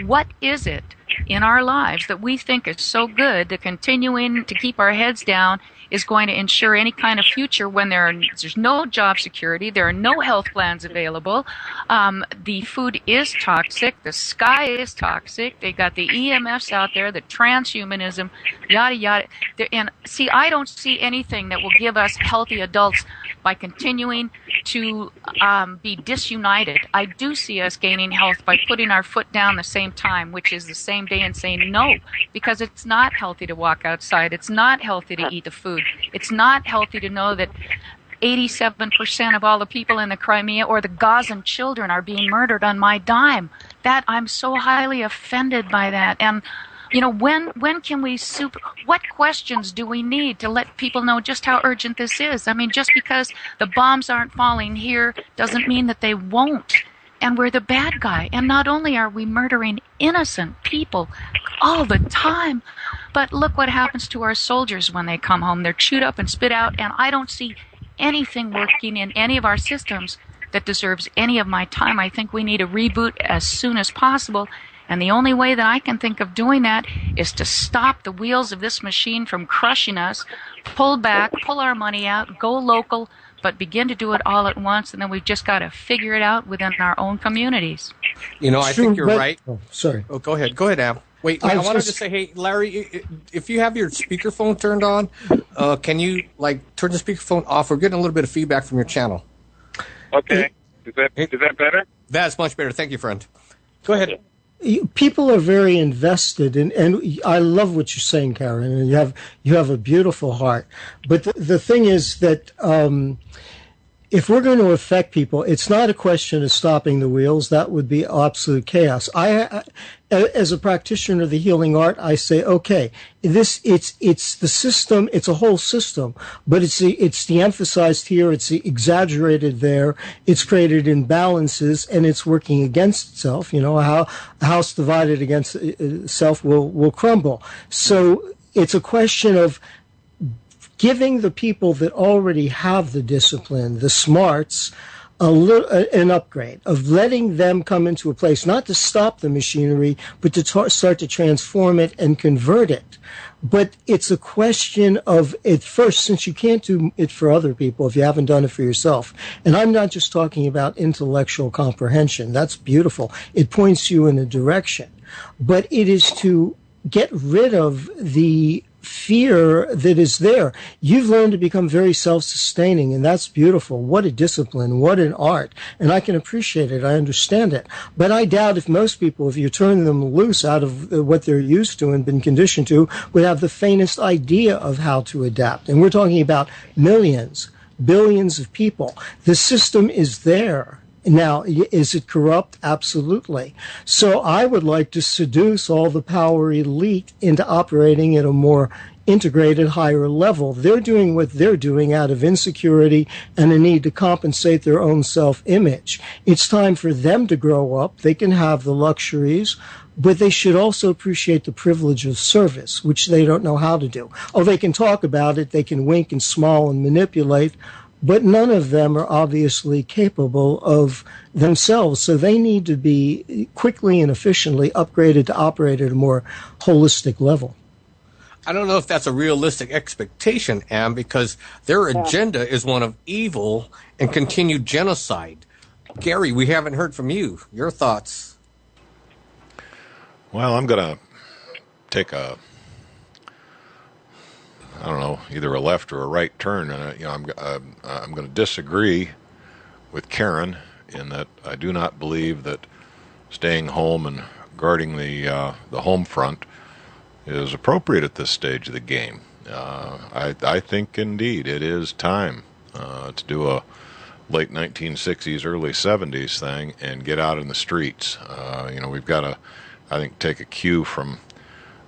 what is it in our lives that we think is so good that continuing to keep our heads down is going to ensure any kind of future when there's no job security, there are no health plans available, the food is toxic, the sky is toxic, they got the EMFs out there, the transhumanism, yada yada. And see, I don't see anything that will give us healthy adults by continuing to be disunited. I do see us gaining health by putting our foot down the same time, which is the same day, and saying no, because it's not healthy to walk outside. It's not healthy to eat the food. It's not healthy to know that 87% of all the people in the Crimea or the Gazan children are being murdered on my dime. That I'm so highly offended by that. And when can we what questions do we need to let people know just how urgent this is? I mean, just because the bombs aren't falling here doesn't mean that they won't. And we're the bad guy. And not only are we murdering innocent people all the time, but look what happens to our soldiers when they come home. They're chewed up and spit out, and I don't see anything working in any of our systems that deserves any of my time. I think we need a reboot as soon as possible. And the only way that I can think of doing that is to stop the wheels of this machine from crushing us, pull back, pull our money out, go local, but begin to do it all at once, and then we've just got to figure it out within our own communities. I think you're right. Oh, sorry. Oh, go ahead. Go ahead, Al. Wait, I wanted to say, hey, Larry, if you have your speakerphone turned on, can you turn the speakerphone off? We're getting a little bit of feedback from your channel. Okay. Is that better? That's much better. Thank you, friend. Go ahead. People are very invested, and I love what you're saying, Karen. And you have a beautiful heart. But the thing is that if we're going to affect people, it's not a question of stopping the wheels. That would be absolute chaos. I as a practitioner of the healing art, I say, okay, it's the system. It's a whole system, but it's the emphasized here. It's the exaggerated there. It's created imbalances, and it's working against itself. You know, a house divided against itself will crumble. So it's a question of giving the people that already have the discipline, the smarts, an upgrade, of letting them come into a place, not to stop the machinery, but to start to transform it and convert it. But it's a question of, at first, since you can't do it for other people if you haven't done it for yourself. And I'm not just talking about intellectual comprehension. That's beautiful. It points you in a direction. But it is to get rid of the fear that is there. You've learned to become very self-sustaining, and that's beautiful. What a discipline, what an art. And I can appreciate it, I understand it. But I doubt if most people, if you turn them loose out of what they're used to and been conditioned to, would have the faintest idea of how to adapt. And we're talking about millions, billions of people. The system is there. Now, is it corrupt? Absolutely. So I would like to seduce all the power elite into operating at a more integrated, higher level. They're doing what they're doing out of insecurity and a need to compensate their own self-image. It's time for them to grow up. They can have the luxuries, but they should also appreciate the privilege of service, which they don't know how to do. Oh, they can talk about it. They can wink and smile and manipulate, but none of them are obviously capable of themselves. So they need to be quickly and efficiently upgraded to operate at a more holistic level. I don't know if that's a realistic expectation, Am, because their agenda is one of evil and continued genocide. Gary, we haven't heard from you. Your thoughts? Well, I'm going to take either a left or a right turn, and I'm going to disagree with Karen in that I do not believe that staying home and guarding the home front is appropriate at this stage of the game. I think indeed it is time to do a late 1960s, early 70s thing and get out in the streets. We've got to, I think, take a cue from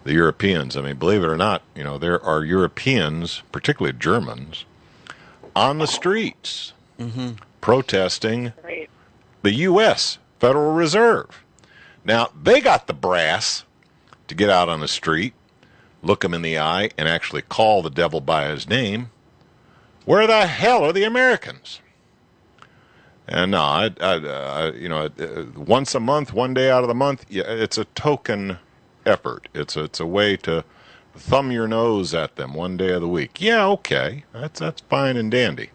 the Europeans. I mean, believe it or not, there are Europeans, particularly Germans, on the streets protesting the U.S. Federal Reserve. Now, they got the brass to get out on the street, look him in the eye, and actually call the devil by his name. Where the hell are the Americans? And no, once a month, one day out of the month, it's a token effort. It's a way to thumb your nose at them one day of the week. Yeah, okay, that's fine and dandy.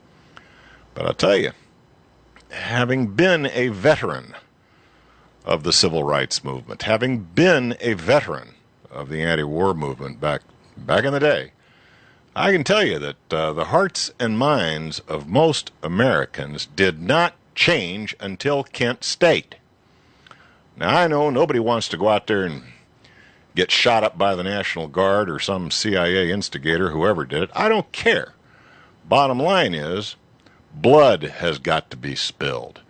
But I'll tell you, having been a veteran of the civil rights movement, having been a veteran of the anti-war movement back in the day, I can tell you that the hearts and minds of most Americans did not change until Kent State. Now, I know nobody wants to go out there and get shot up by the National Guard or some CIA instigator, whoever did it. I don't care. Bottom line is, blood has got to be spilled.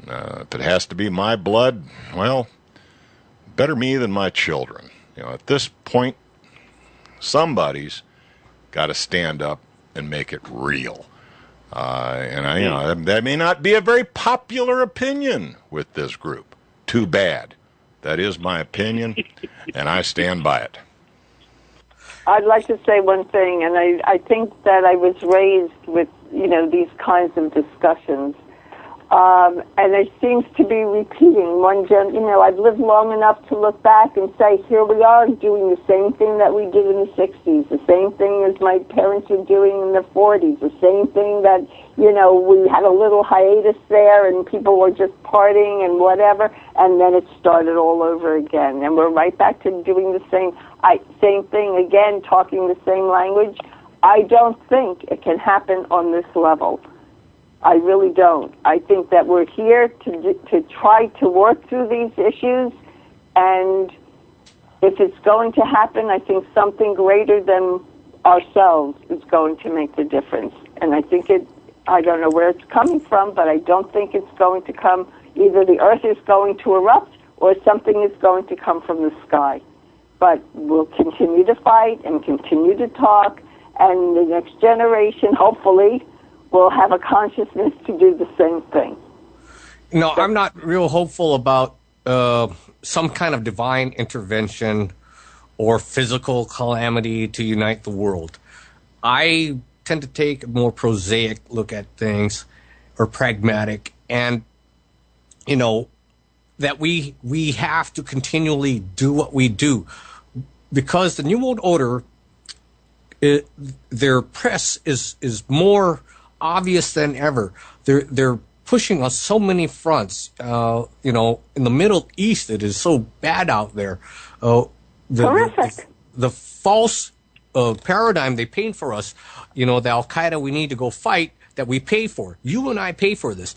If it has to be my blood, well, better me than my children. At this point, somebody's got to stand up and make it real. That may not be a very popular opinion with this group. Too bad. That is my opinion, and I stand by it. I'd like to say one thing, and I think that I was raised with, these kinds of discussions. And it seems to be repeating. I've lived long enough to look back and say, here we are doing the same thing that we did in the 60s, the same thing as my parents were doing in the 40s, the same thing that, we had a little hiatus there and people were just partying and whatever, and then it started all over again. And we're right back to doing the same thing again, talking the same language. I don't think it can happen on this level. I really don't. I think that we're here to try to work through these issues, and if it's going to happen, I think something greater than ourselves is going to make the difference. And I think I don't know where it's coming from, but I don't think it's going to come, either the earth is going to erupt or something is going to come from the sky. But we'll continue to fight and continue to talk, and the next generation, hopefully, will have a consciousness to do the same thing. No, I'm not real hopeful about some kind of divine intervention or physical calamity to unite the world. I tend to take a more prosaic look at things, or pragmatic, and, that we have to continually do what we do. Because the New World Order, their press is more obvious than ever. They're pushing on so many fronts. In the Middle East, it is so bad out there. Horrific. The false paradigm they paint for us, the Al-Qaeda we need to go fight, that we pay for. You and I pay for this.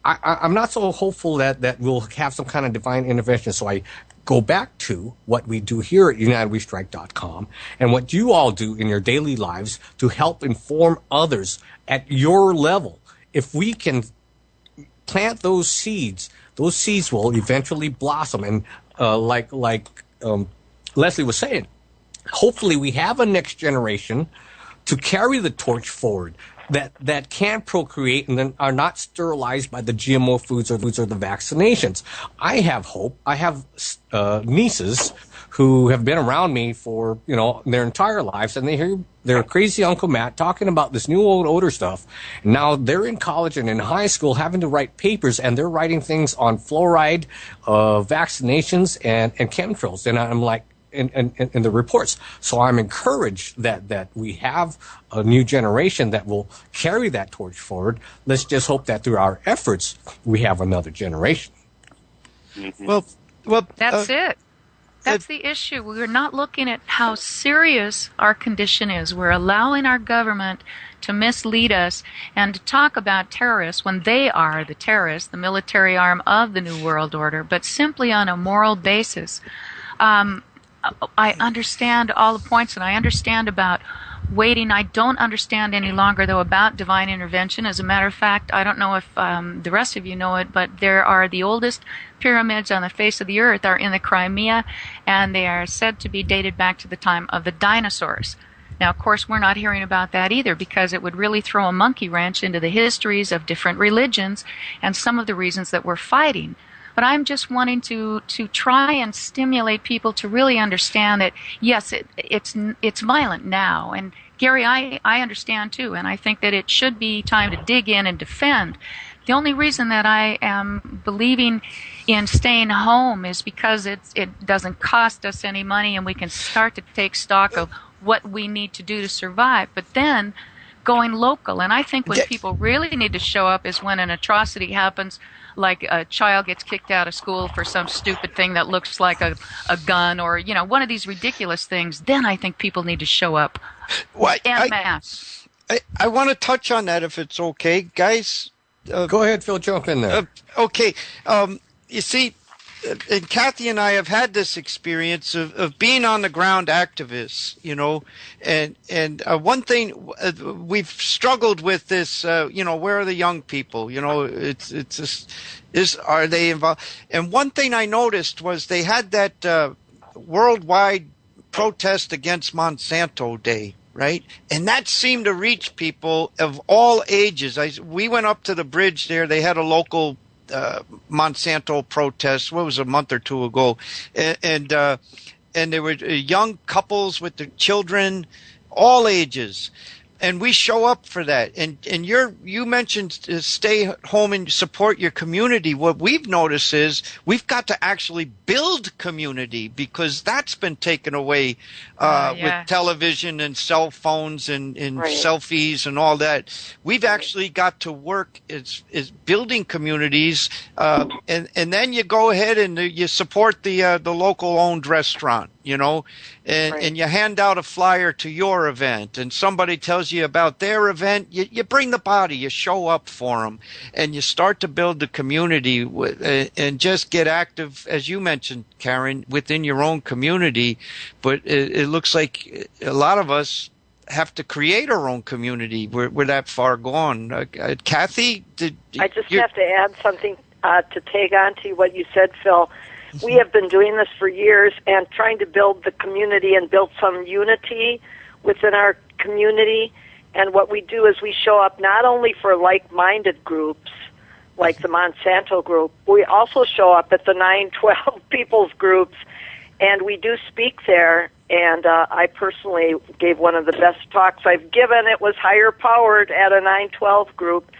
I'm not so hopeful that we'll have some kind of divine intervention. So I go back to what we do here at UnitedWeStrike.com and what you all do in your daily lives to help inform others at your level. If we can plant those seeds will eventually blossom. And like Leslie was saying, hopefully we have a next generation to carry the torch forward that can procreate and then are not sterilized by the GMO foods or the vaccinations. I have hope. I have nieces who have been around me for their entire lives, and they hear their crazy Uncle Matt talking about this New World Order stuff. And now they're in college and in high school having to write papers, and they're writing things on fluoride, vaccinations, and chemtrails. And I'm like, in the reports. So I'm encouraged that we have a new generation that will carry that torch forward. Let's just hope that through our efforts, we have another generation. Mm-hmm. Well, that's it. That's the issue. We're not looking at how serious our condition is. We're allowing our government to mislead us and to talk about terrorists when they are the terrorists, the military arm of the New World Order, but simply on a moral basis. I understand all the points, and I understand about waiting. I don't understand any longer, though, about divine intervention. As a matter of fact, I don't know if the rest of you know it, but there are the oldest pyramids on the face of the earth are in the Crimea, and they are said to be dated back to the time of the dinosaurs. Now, of course, we're not hearing about that either, because it would really throw a monkey wrench into the histories of different religions and some of the reasons that we're fighting. But I'm just wanting to try and stimulate people to really understand that, yes, it's violent now. And Gary, I understand too, and I think that it should be time to dig in and defend. The only reason that I am believing in staying home is because it doesn't cost us any money, and we can start to take stock of what we need to do to survive. But then going local. And I think when people really need to show up is when an atrocity happens, like a child gets kicked out of school for some stupid thing that looks like a gun, or, one of these ridiculous things. Then I think people need to show up en masse. I want to touch on that if it's okay. Guys. Go ahead, Phil, jump in there. Okay. You see, and Cathy and I have had this experience of being on the ground activists, and one thing we've struggled with this, where are the young people? It's just, are they involved? And one thing I noticed was they had that worldwide protest against Monsanto Day, right? And that seemed to reach people of all ages. We went up to the bridge there. They had a local Monsanto protest. What was a month or two ago, and there were young couples with their children, all ages. And we show up for that. And you mentioned stay home and support your community. What we've noticed is we've got to actually build community, because that's been taken away with television and cell phones and selfies and all that. We've actually got to work is building communities, and then you go ahead and you support the local owned restaurant, and you hand out a flyer to your event, and somebody tells you about their event. You bring the body, you show up for them, and you start to build the community and just get active, as you mentioned, Karen, within your own community. But it looks like a lot of us have to create our own community. We're that far gone. Kathy, I just have to add something to tag on to what you said, Phil. We have been doing this for years and trying to build the community and build some unity within our community. And what we do is we show up not only for like-minded groups, like the Monsanto group, we also show up at the 912 people's groups, and we do speak there. And I personally gave one of the best talks I've given. It was higher powered at a 912 group,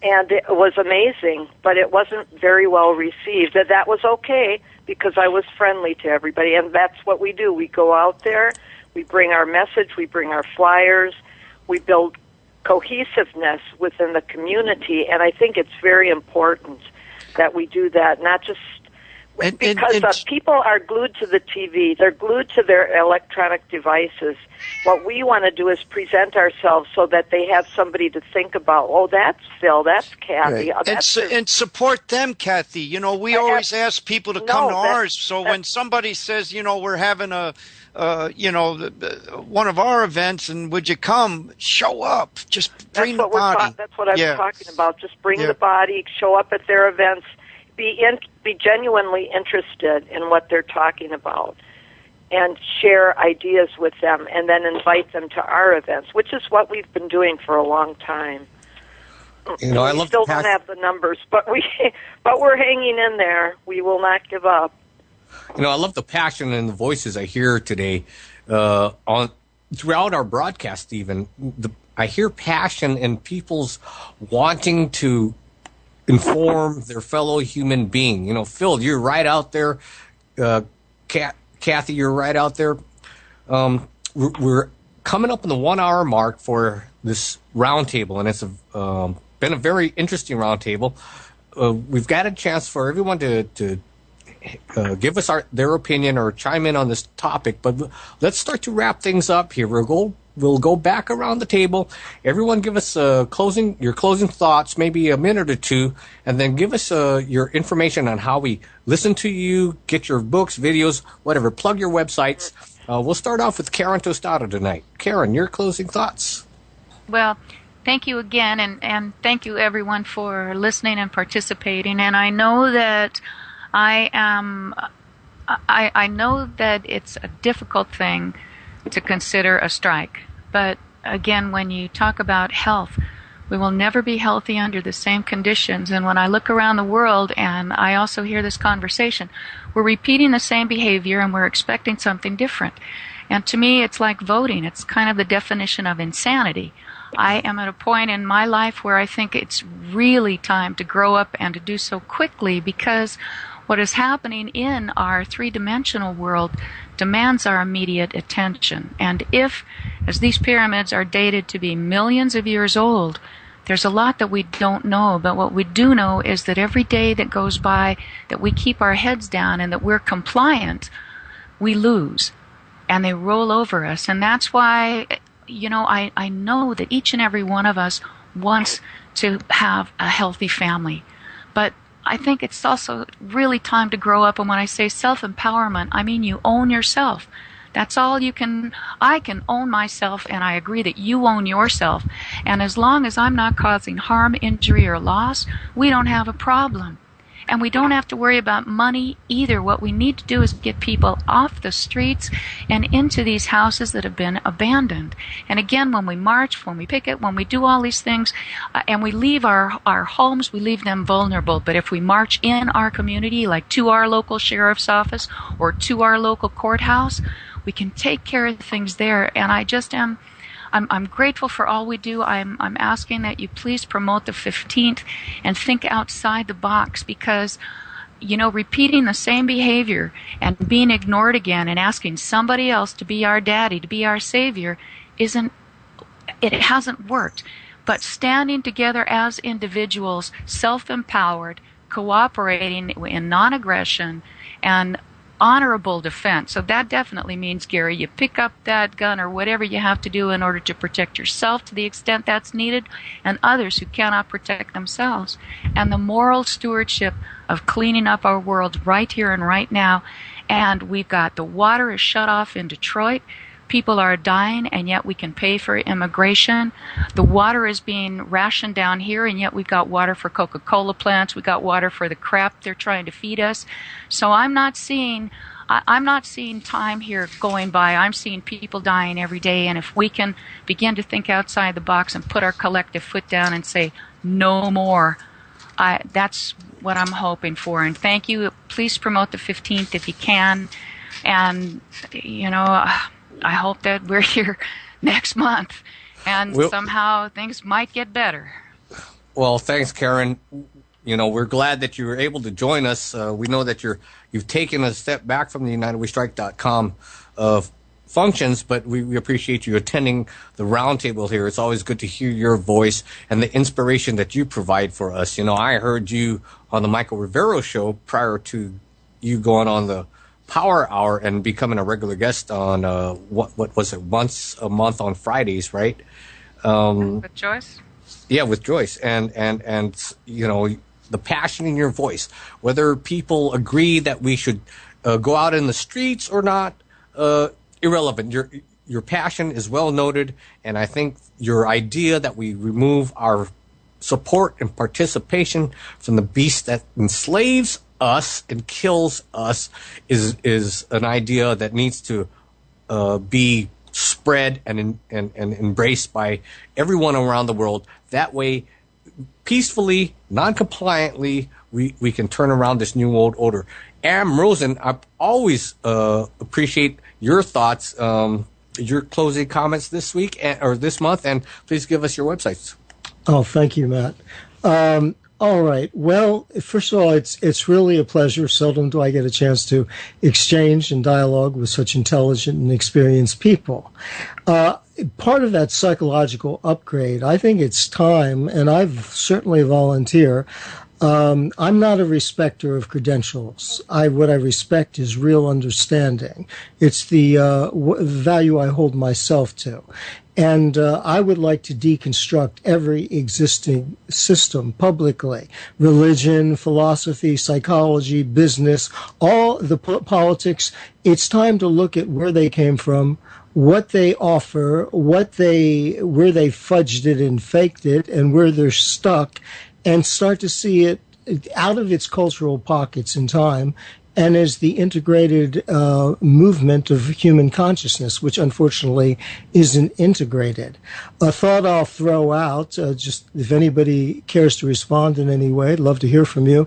and it was amazing, but it wasn't very well received. That was okay, because I was friendly to everybody, and that's what we do. We go out there, we bring our message, we bring our flyers, we build cohesiveness within the community, and I think it's very important that we do that, not just because people are glued to the TV, they're glued to their electronic devices. What we want to do is present ourselves so that they have somebody to think about. Oh, that's Phil, that's Kathy. Right. Oh, and support them, Kathy. We always ask people to come to ours. So when somebody says, we're having one of our events, and would you come? Show up. Just bring the body. That's what I'm talking about. Just bring the body. Show up at their events. Be genuinely interested in what they're talking about, and share ideas with them, and then invite them to our events, which is what we've been doing for a long time. I still don't have the numbers, but we're hanging in there. We will not give up. I love the passion and the voices I hear today throughout our broadcast. Even I hear passion and people's wanting to inform their fellow human being. Phil, you're right out there. Cathy, you're right out there. We're coming up on the 1 hour mark for this roundtable, and it's been a very interesting roundtable. We've got a chance for everyone to give us their opinion or chime in on this topic, but let's start to wrap things up here. We'll go back around the table. Everyone give us your closing thoughts, maybe a minute or two, and then give us your information on how we listen to you, get your books, videos, whatever. Plug your websites. We'll start off with Karen Tostado tonight. Karen, your closing thoughts. Well, thank you again, and thank you everyone for listening and participating. And I know that I know that it's a difficult thing to consider a strike. But again, when you talk about health, we will never be healthy under the same conditions. And when I look around the world, and I also hear this conversation, we're repeating the same behavior and we're expecting something different. And to me, it's like voting. It's kind of the definition of insanity. I am at a point in my life where I think it's really time to grow up and to do so quickly, because what is happening in our three-dimensional world demands our immediate attention. And if, as these pyramids are dated to be millions of years old, there's a lot that we don't know. But what we do know is that every day that goes by that we keep our heads down and that we're compliant, we lose. And they roll over us. And that's why, I know that each and every one of us wants to have a healthy family. But I think it's also really time to grow up. And when I say self-empowerment, I mean you own yourself. That's all you can. I can own myself, and I agree that you own yourself. And as long as I'm not causing harm, injury, or loss, we don't have a problem. And we don't have to worry about money either. What we need to do is get people off the streets and into these houses that have been abandoned. And again, when we march, when we picket, when we do all these things, and we leave our homes, we leave them vulnerable. But if we march in our community, like to our local sheriff's office or to our local courthouse, we can take care of things there. And I'm grateful for all we do. I'm asking that you please promote the 15th and think outside the box, because repeating the same behavior and being ignored again and asking somebody else to be our daddy, to be our savior, it hasn't worked. But standing together as individuals, self-empowered, cooperating in non-aggression and honorable defense. So that definitely means, Gary, you pick up that gun or whatever you have to do in order to protect yourself to the extent that's needed, and others who cannot protect themselves. And the moral stewardship of cleaning up our world right here and right now. And we've got the water is shut off in Detroit. People are dying, and yet we can pay for immigration. The water is being rationed down here, and yet we've got water for Coca-Cola plants. We've got water for the crap they're trying to feed us. So I'm not seeing time here going by. I'm seeing people dying every day, and if we can begin to think outside the box and put our collective foot down and say no more, that's what I'm hoping for. And thank you. Please promote the 15th if you can. And I hope that we're here next month, and somehow things might get better. Well, thanks, Karen. We're glad that you were able to join us. We know that you've taken a step back from the UnitedWeStrike.com functions, but we appreciate you attending the roundtable here. It's always good to hear your voice and the inspiration that you provide for us. I heard you on the Michael Rivero show prior to you going on the Power Hour and becoming a regular guest on what was it, once a month on Fridays, right? With Joyce? Yeah, with Joyce, and the passion in your voice, whether people agree that we should go out in the streets or not, irrelevant. Your passion is well noted, and I think your idea that we remove our support and participation from the beast that enslaves us and kills us is an idea that needs to be spread and embraced by everyone around the world. That way, peacefully, non-compliantly, we can turn around this new world order. Am Rosen, I always appreciate your thoughts, your closing comments this week or this month, and please give us your websites. Oh, thank you, Matt. All right. Well, first of all, it's really a pleasure. Seldom do I get a chance to exchange and dialogue with such intelligent and experienced people. Part of that psychological upgrade, I think it's time, and I've certainly volunteer. I'm not a respecter of credentials. What I respect is real understanding. It's the value I hold myself to. And I would like to deconstruct every existing system publicly. Religion, philosophy, psychology, business, all the politics. It's time to look at where they came from, what they offer, where they fudged it and faked it, and where they're stuck, and start to see it out of its cultural pockets in time and as the integrated movement of human consciousness, which unfortunately isn't integrated. A thought I'll throw out, just if anybody cares to respond in any way, I'd love to hear from you.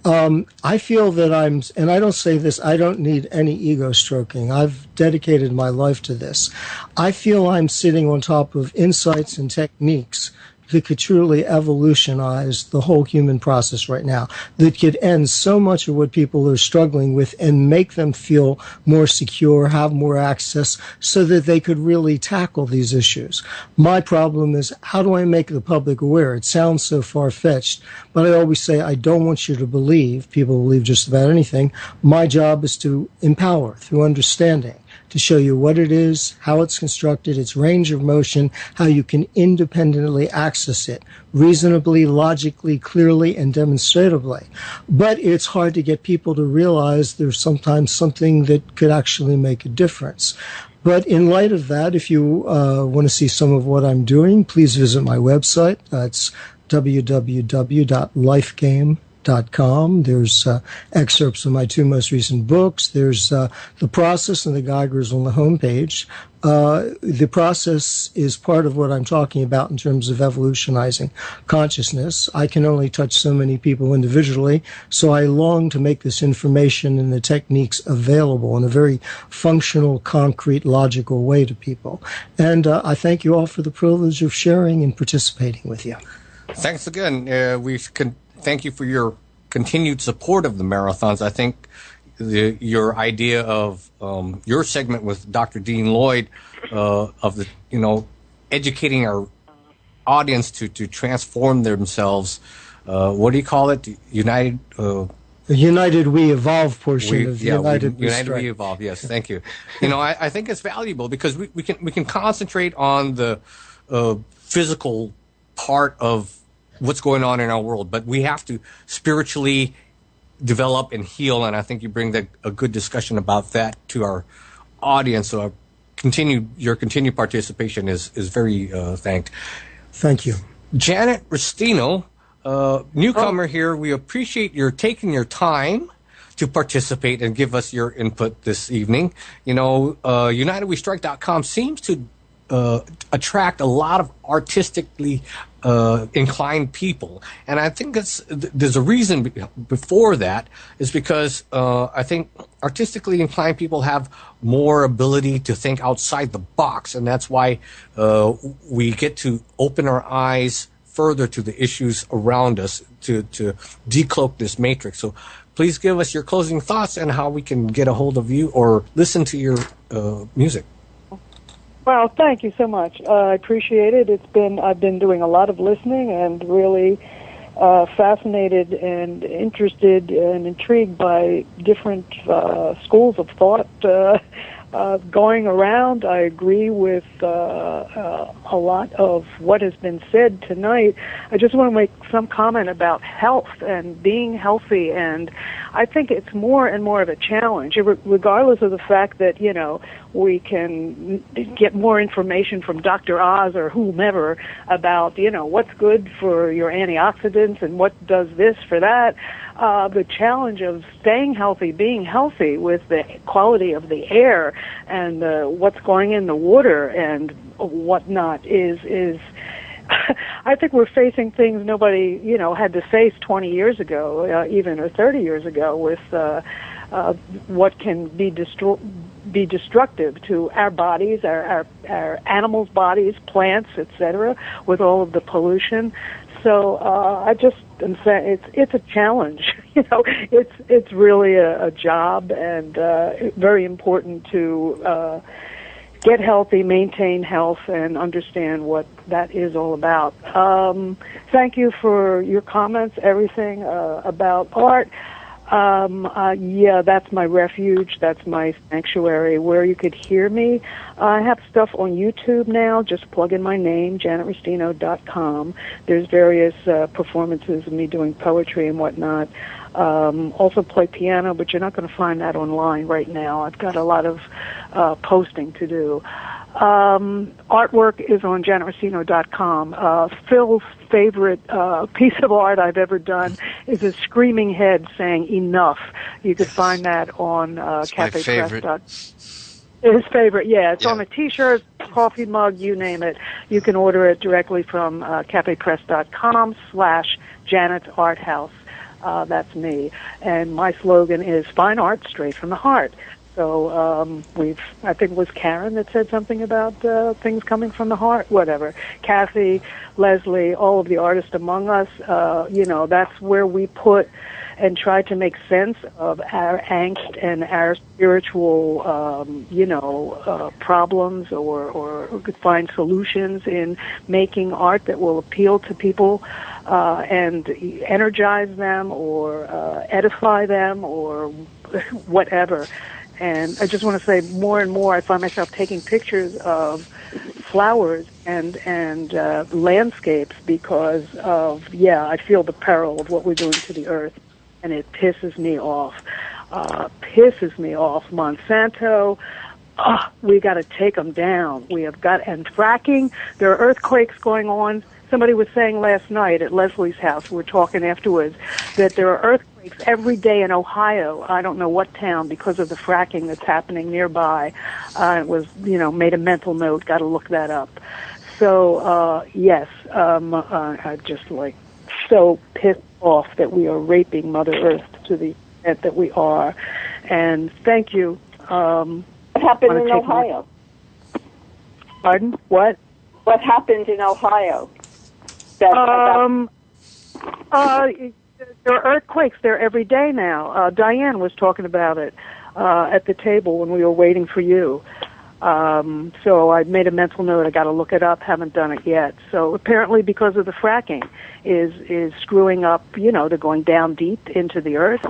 I feel that and I don't say this, I don't need any ego stroking. I've dedicated my life to this. I feel I'm sitting on top of insights and techniques that could truly evolutionize the whole human process right now, that could end so much of what people are struggling with and make them feel more secure, have more access, so that they could really tackle these issues. My problem is, how do I make the public aware? It sounds so far-fetched, but I always say, I don't want you to believe. People believe just about anything. My job is to empower through understanding, to show you what it is, how it's constructed, its range of motion, how you can independently access it, reasonably, logically, clearly, and demonstratively. But it's hard to get people to realize there's sometimes something that could actually make a difference. But in light of that, if you want to see some of what I'm doing, please visit my website. It's www.lifegame.com. geriatric.com. There's excerpts of my two most recent books. There's the process and the Geigers on the homepage. The process is part of what I'm talking about in terms of evolutionizing consciousness. I can only touch so many people individually, so I long to make this information and the techniques available in a very functional, concrete, logical way to people. And I thank you all for the privilege of sharing and participating with you. Thanks again. Thank you for your continued support of the marathons. I think your idea of your segment with Dr. Dean Lloyd of the educating our audience to transform themselves. What do you call it? United. The United We Evolve portion of United We Evolve. Yes, thank you. I think it's valuable because we can concentrate on the physical part of what's going on in our world, but we have to spiritually develop and heal, and I think you bring a good discussion about that to our audience. So your continued participation is very thanked. Thank you. Janet Restino, newcomer here, we appreciate your taking your time to participate and give us your input this evening. UnitedWeStrike.com seems to attract a lot of artistically inclined people, and I think there's a reason before that is because I think artistically inclined people have more ability to think outside the box, and that's why we get to open our eyes further to the issues around us to decloak this matrix. So please give us your closing thoughts and how we can get a hold of you or listen to your music. Well, thank you so much. I appreciate it. I've been doing a lot of listening and really fascinated and interested and intrigued by different schools of thought going around. I agree with a lot of what has been said tonight. I just want to make some comment about health and being healthy, and I think it's more and more of a challenge, regardless of the fact that, we can get more information from Dr. Oz or whomever about, what's good for your antioxidants and what does this for that. The challenge of staying healthy, being healthy with the quality of the air and what's going in the water and whatnot is I think we're facing things nobody, had to face 20 years ago, even or 30 years ago, with what can be destructive to our bodies, our animals' bodies, plants, etc., with all of the pollution. So I just am saying it's a challenge. It's really a job, and very important to get healthy, maintain health, and understand what that is all about. Thank you for your comments, everything about art. That's my refuge. That's my sanctuary where you could hear me. I have stuff on YouTube now. Just plug in my name, JanetRestino.com. There's various performances of me doing poetry and whatnot. Also play piano, but you're not going to find that online right now. I've got a lot of posting to do. Artwork is on JanetRestino.com. Phil's favorite piece of art I've ever done is a screaming head saying enough. You could find that on Cafe Press. His favorite, it's on a T-shirt, coffee mug, you name it. You can order it directly from cafepress.com/Janet's Art House. That's me. And my slogan is fine art straight from the heart. So I think it was Karen that said something about things coming from the heart, whatever. Cathy, Leslie, all of the artists among us, that's where we put and try to make sense of our angst and our spiritual, problems or could find solutions in making art that will appeal to people and energize them or edify them or whatever. And I just want to say more and more I find myself taking pictures of flowers and landscapes because of, I feel the peril of what we're doing to the earth, and it pisses me off. Monsanto, we got to take them down. And fracking, there are earthquakes going on somebody was saying last night at Leslie's house, we were talking afterwards, that there are earthquakes every day in Ohio. I don't know what town, because of the fracking that's happening nearby. It was, made a mental note, got to look that up. So, yes, I'm just so pissed off that we are raping Mother Earth to the extent that we are. And thank you. What happened in Ohio? Pardon? What? What happened in Ohio? There are earthquakes there every day now. Diane was talking about it at the table when we were waiting for you. So I made a mental note. I got to look it up. Haven't done it yet. So apparently, because of the fracking, is screwing up. They're going down deep into the earth.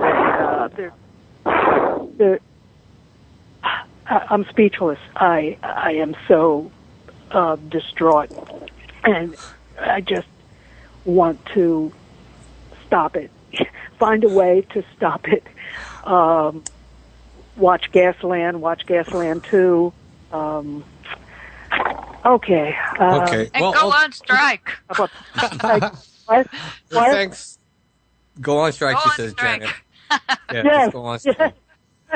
I'm speechless. I am so distraught, and I just want to stop it. Find a way to stop it. Watch Gasland. Watch Gasland 2. Okay. Okay. And go on strike. What? Thanks. Go on strike, Go she on says, strike. Janet. Yes. Just go on strike.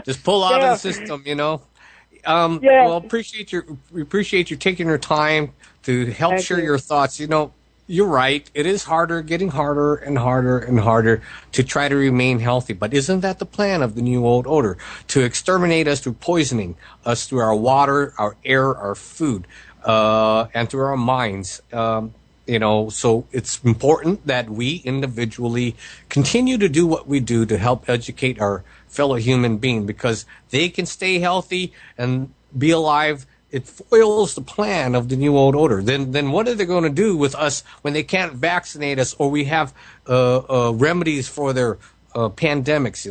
Just pull out of the system, Well, we appreciate you taking your time to help share your thoughts. You're right. It is getting harder and harder and harder to try to remain healthy. But isn't that the plan of the New World Order? To exterminate us through poisoning us through our water, our air, our food, and through our minds. So it's important that we individually continue to do what we do to help educate our fellow human being, because they can stay healthy and be alive. It foils the plan of the New World Order. Then what are they going to do with us when they can't vaccinate us, or we have remedies for their pandemics?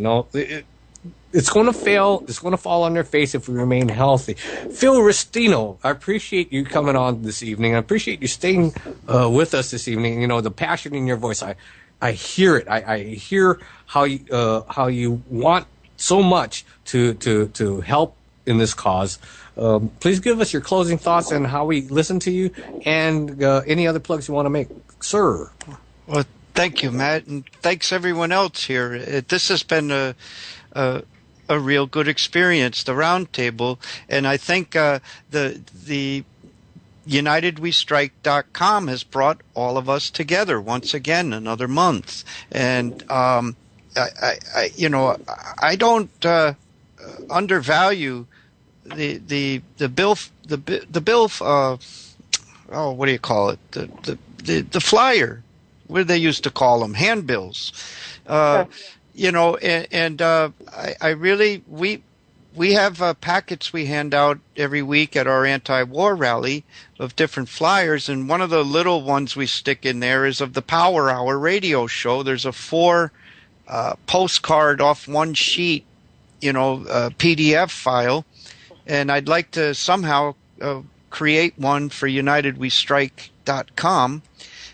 It's going to fail. It's going to fall on their face if we remain healthy. Phil Restino, I appreciate you coming on this evening. I appreciate you staying with us this evening. The passion in your voice, I hear it. I hear how you want so much to help in this cause. Please give us your closing thoughts and how we listen to you, and any other plugs you want to make, sir. Well, thank you, Matt, and thanks everyone else here. This has been a real good experience, the Roundtable, and I think the UnitedWeStrike.com has brought all of us together once again, another month, and I don't undervalue the bill. What do you call it? The flyer. What do they used to call them? Handbills. I really we have packets we hand out every week at our anti-war rally of different flyers, and one of the little ones we stick in there is of the Power Hour radio show. There's a 4 postcard off one sheet, PDF file, and I'd like to somehow create one for UnitedWeStrike.com.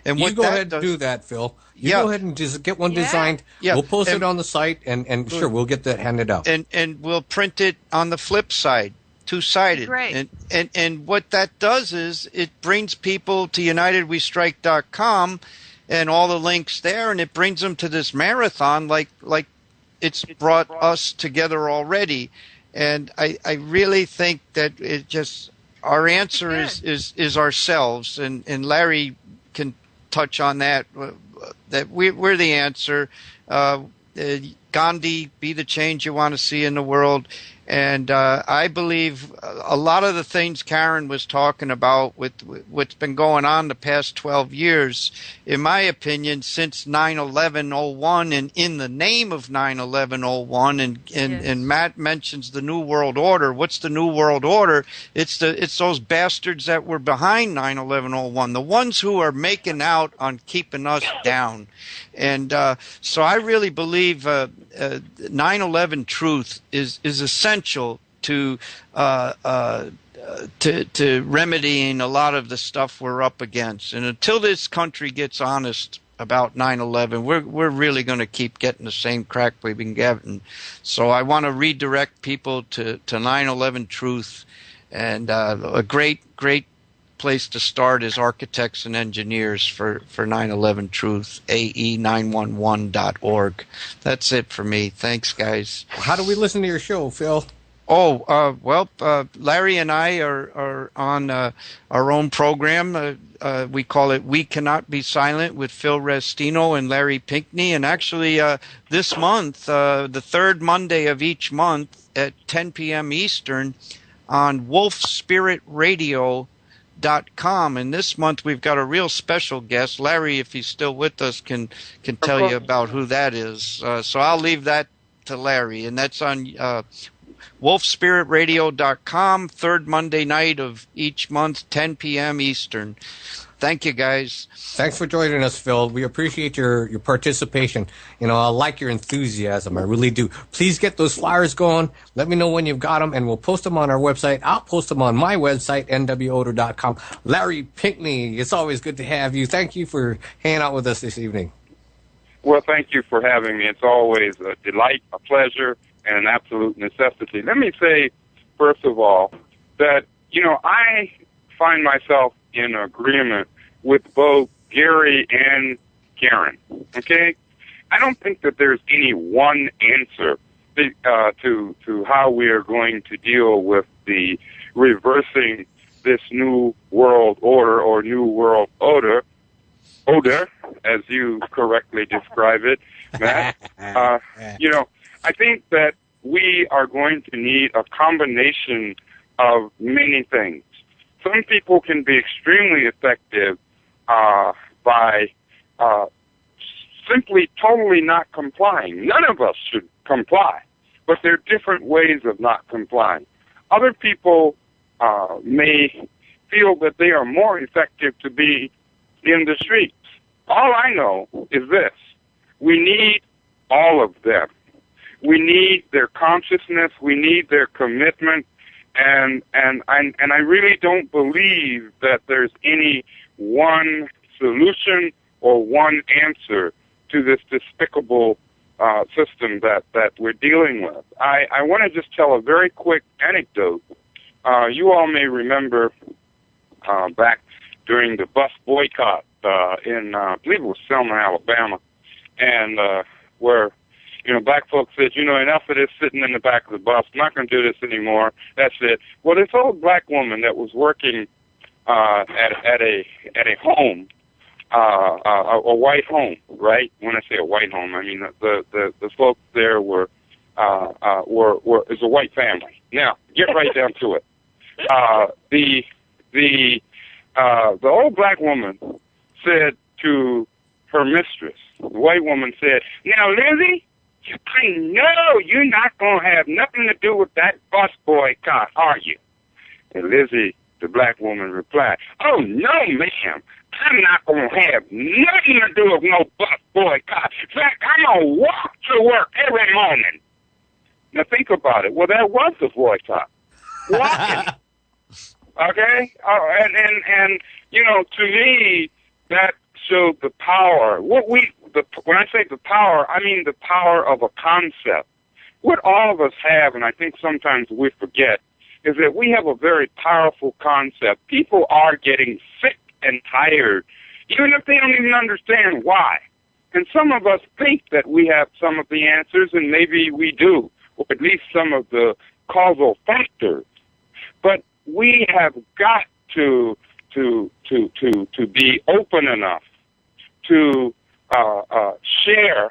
And you go ahead and do that, Phil. Go ahead and just get one designed. Yeah. We'll post it on the site, and sure, we'll get that handed out. And we'll print it on the flip side, two-sided. Great. And what that does is it brings people to UnitedWeStrike.com and all the links there, and it brings them to this marathon like it's brought us together already. And I really think that our answer is ourselves, and Larry can touch on that we're the answer. Gandhi, be the change you want to see in the world. And I believe a lot of the things Karen was talking about with what's been going on the past 12 years, in my opinion, since 9/11/01, and in the name of 9/11/01, and Matt mentions the New World Order. What's the New World Order? It's those bastards that were behind 9/11/01, the ones who are making out on keeping us down. And so I really believe 9/11 truth is essential to remedying a lot of the stuff we're up against. And until this country gets honest about 9/11, we're really going to keep getting the same crack we've been getting. So I want to redirect people to 9/11 truth, and a great place to start is Architects and Engineers for 9/11 Truth, AE911.org. That's it for me. Thanks, guys. How do we listen to your show, Phil? Larry and I are on our own program. We call it We Cannot Be Silent with Phil Restino and Larry Pinckney. And actually, this month, the third Monday of each month at 10 p.m. Eastern on wolfspiritradio.com. And this month we've got a real special guest. Larry, if he's still with us, can tell you about who that is. So I'll leave that to Larry. And that's on wolfspiritradio.com, third Monday night of each month, 10 p.m. Eastern. Thank you, guys. Thanks for joining us, Phil. We appreciate your participation. You know, I like your enthusiasm. I really do. Please get those flyers going. Let me know when you've got them, and we'll post them on our website. I'll post them on my website, nwoder.com. Larry Pinckney, it's always good to have you. Thank you for hanging out with us this evening. Well, thank you for having me. It's always a delight, a pleasure, and an absolute necessity. Let me say, first of all, that, you know, I find myself in agreement with both Gary and Karen, okay? I don't think that there's any one answer to how we are going to deal with the reversing this new world order or new world odor, as you correctly describe it, Matt. You know, I think that we are going to need a combination of many things. Some people can be extremely effective by simply totally not complying. None of us should comply, but there are different ways of not complying. Other people may feel that they are more effective to be in the streets. All I know is this: we need all of them. We need their consciousness. We need their commitment. And I really don't believe that there's any one solution or one answer to this despicable system that we're dealing with. I want to just tell a very quick anecdote. You all may remember back during the bus boycott in, I believe it was Selma, Alabama, and where, you know, black folks said, you know, enough of this sitting in the back of the bus. I'm not going to do this anymore. That's it. Well, this old black woman that was working at a home, a white home, right? When I say a white home, I mean the folks there were is a white family. Now, get right down to it. The old black woman said to her mistress, the white woman said, "Now, Lizzie, I know you're not going to have nothing to do with that bus boycott, are you?" And Lizzie, the black woman, replied, "Oh, no, ma'am. I'm not going to have nothing to do with no bus boycott. In fact, I'm going to walk to work every morning." Now, think about it. Well, that was the boycott. Walking. Okay? And you know, to me, that showed the power. When I say the power, I mean the power of a concept. What all of us have, and I think sometimes we forget, is that we have a very powerful concept. People are getting sick and tired, even if they don't even understand why. And some of us think that we have some of the answers, and maybe we do, or at least some of the causal factors. But we have got to be open enough to share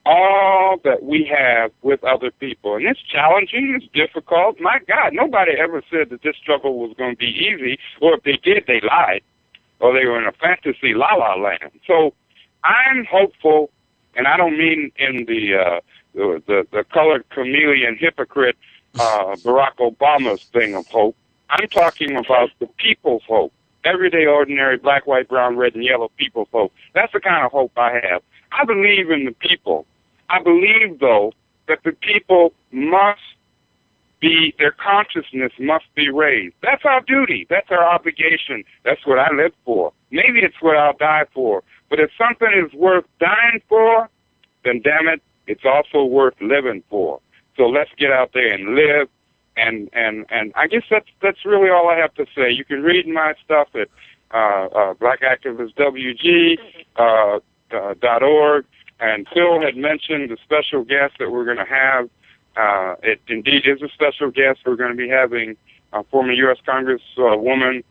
all that we have with other people. And it's challenging, it's difficult. My God, nobody ever said that this struggle was going to be easy, or if they did, they lied, or they were in a fantasy la-la land. So I'm hopeful, and I don't mean in the colored chameleon hypocrite Barack Obama's thing of hope. I'm talking about the people's hope. Everyday, ordinary, black, white, brown, red, and yellow people's hope. That's the kind of hope I have. I believe in the people. I believe, though, that the people must be, their consciousness must be raised. That's our duty. That's our obligation. That's what I live for. Maybe it's what I'll die for. But if something is worth dying for, then damn it, it's also worth living for. So let's get out there and live And I guess that's really all I have to say. You can read my stuff at blackactivistwg.org. And Phil had mentioned the special guest that we're going to have. It indeed is a special guest. We're going to be having former U.S. Congresswoman,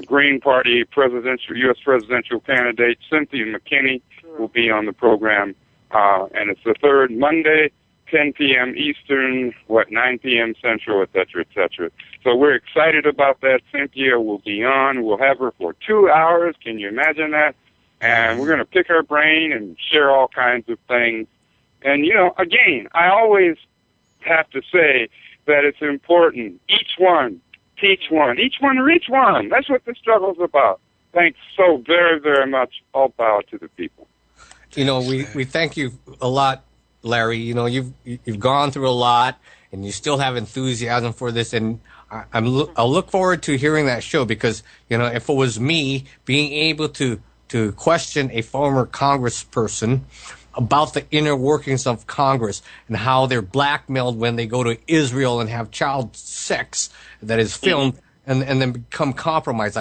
Green Party U.S. presidential candidate Cynthia McKinney will be on the program. And it's the third Monday, 10 p.m. Eastern, 9 p.m. Central, et cetera, et cetera. So we're excited about that. Cynthia will be on. We'll have her for 2 hours. Can you imagine that? And we're going to pick her brain and share all kinds of things. And, again, I always have to say that it's important. Each one, teach one. Each one, reach one. That's what the struggle's about. Thanks so very, very much. All power to the people. We thank you a lot, Larry. You've gone through a lot, and you still have enthusiasm for this. And I'll look forward to hearing that show because, if it was me being able to question a former congressperson about the inner workings of Congress and how they're blackmailed when they go to Israel and have child sex that is filmed and then become compromised.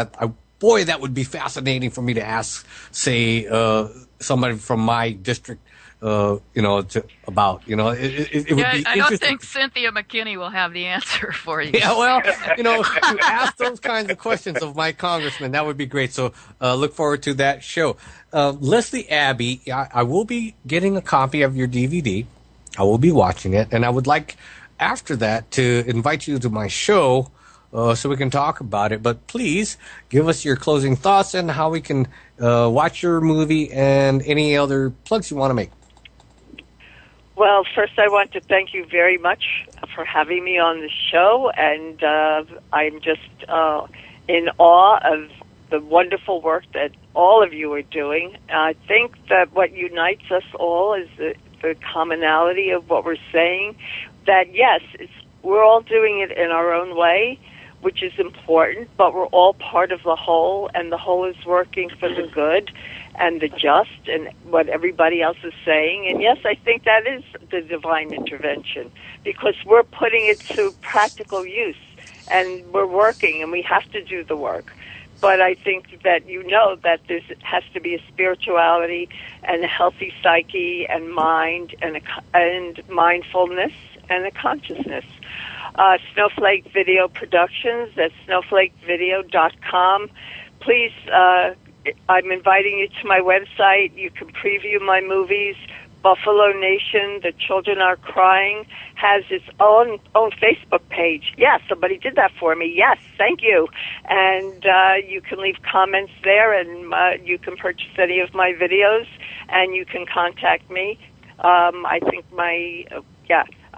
Boy, that would be fascinating for me to ask, say, somebody from my district, about. It would be I don't think Cynthia McKinney will have the answer for you. Yeah, well, to ask those kinds of questions of my congressman, that would be great. So look forward to that show. Leslie Abbey, I will be getting a copy of your DVD. I will be watching it, and I would like, after that, to invite you to my show so we can talk about it. But please give us your closing thoughts and how we can watch your movie and any other plugs you want to make. Well, first I want to thank you very much for having me on the show, and I'm just in awe of the wonderful work that all of you are doing. I think that what unites us all is the commonality of what we're saying, that yes, we're all doing it in our own way, which is important, but we're all part of the whole, and the whole is working for the good and the just and what everybody else is saying. And yes, I think that is the divine intervention, because we're putting it to practical use, and we're working, and we have to do the work. But I think that that there has to be a spirituality and a healthy psyche and mind and mindfulness and a consciousness. Snowflake Video Productions, that's snowflakevideo.com. Please, I'm inviting you to my website. You can preview my movies. Buffalo Nation, The Children Are Crying, has its own Facebook page. Yes, somebody did that for me. Yes, thank you. And you can leave comments there, and you can purchase any of my videos, and you can contact me. I think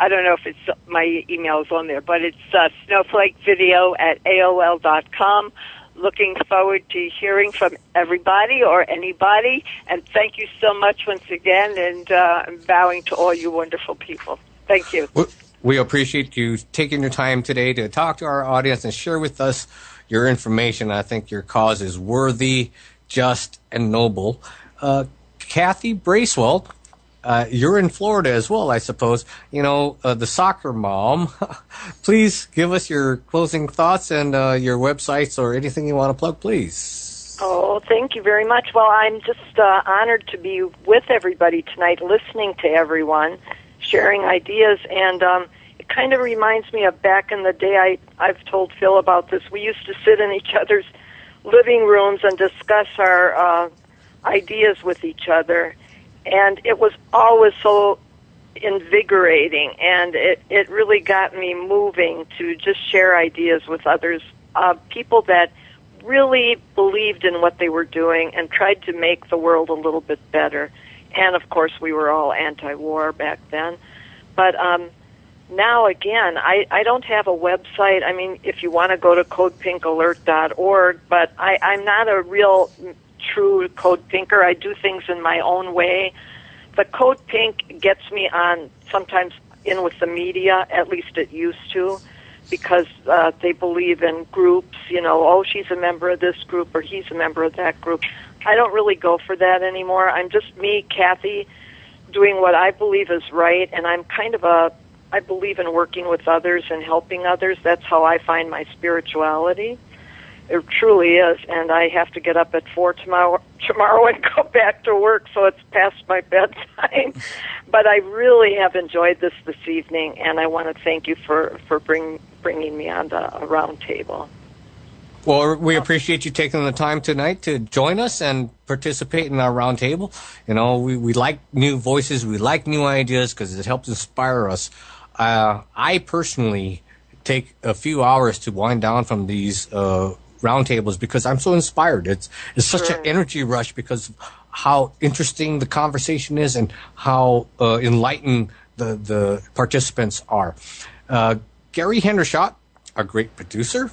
I don't know if it's my email is on there, but it's snowflakevideo@AOL.com. Looking forward to hearing from everybody or anybody, and thank you so much once again, and I'm bowing to all you wonderful people. Thank you. We appreciate you taking your time today to talk to our audience and share with us your information. I think your cause is worthy, just, and noble. Cathy Bracewell, you're in Florida as well, I suppose. The soccer mom. Please give us your closing thoughts and your websites or anything you want to plug, please. Oh, thank you very much. Well, I'm just honored to be with everybody tonight, listening to everyone, sharing ideas, and it kind of reminds me of back in the day. I've told Phil about this. We used to sit in each other's living rooms and discuss our ideas with each other. And it was always so invigorating, and it really got me moving to just share ideas with others, people that really believed in what they were doing and tried to make the world a little bit better. And, of course, we were all anti-war back then. But now, again, I don't have a website. I mean, if you want to go to codepinkalert.org, but I'm not a real true Code Pinker. I do things in my own way. The Code Pink gets me on sometimes in with the media, at least it used to, because they believe in groups, she's a member of this group or he's a member of that group. I don't really go for that anymore. I'm just me, Cathy, doing what I believe is right, and I'm kind of a I believe in working with others and helping others. That's how I find my spirituality. It truly is, and I have to get up at 4 tomorrow and go back to work, so it's past my bedtime. But I really have enjoyed this evening, and I want to thank you for bringing me on a round table. Well, we appreciate you taking the time tonight to join us and participate in our round table. You know, we like new voices, we like new ideas because it helps inspire us. I personally take a few hours to wind down from these roundtables because I'm so inspired. It's such an energy rush because of how interesting the conversation is and how enlightened the participants are. Gary Hendershot, our great producer,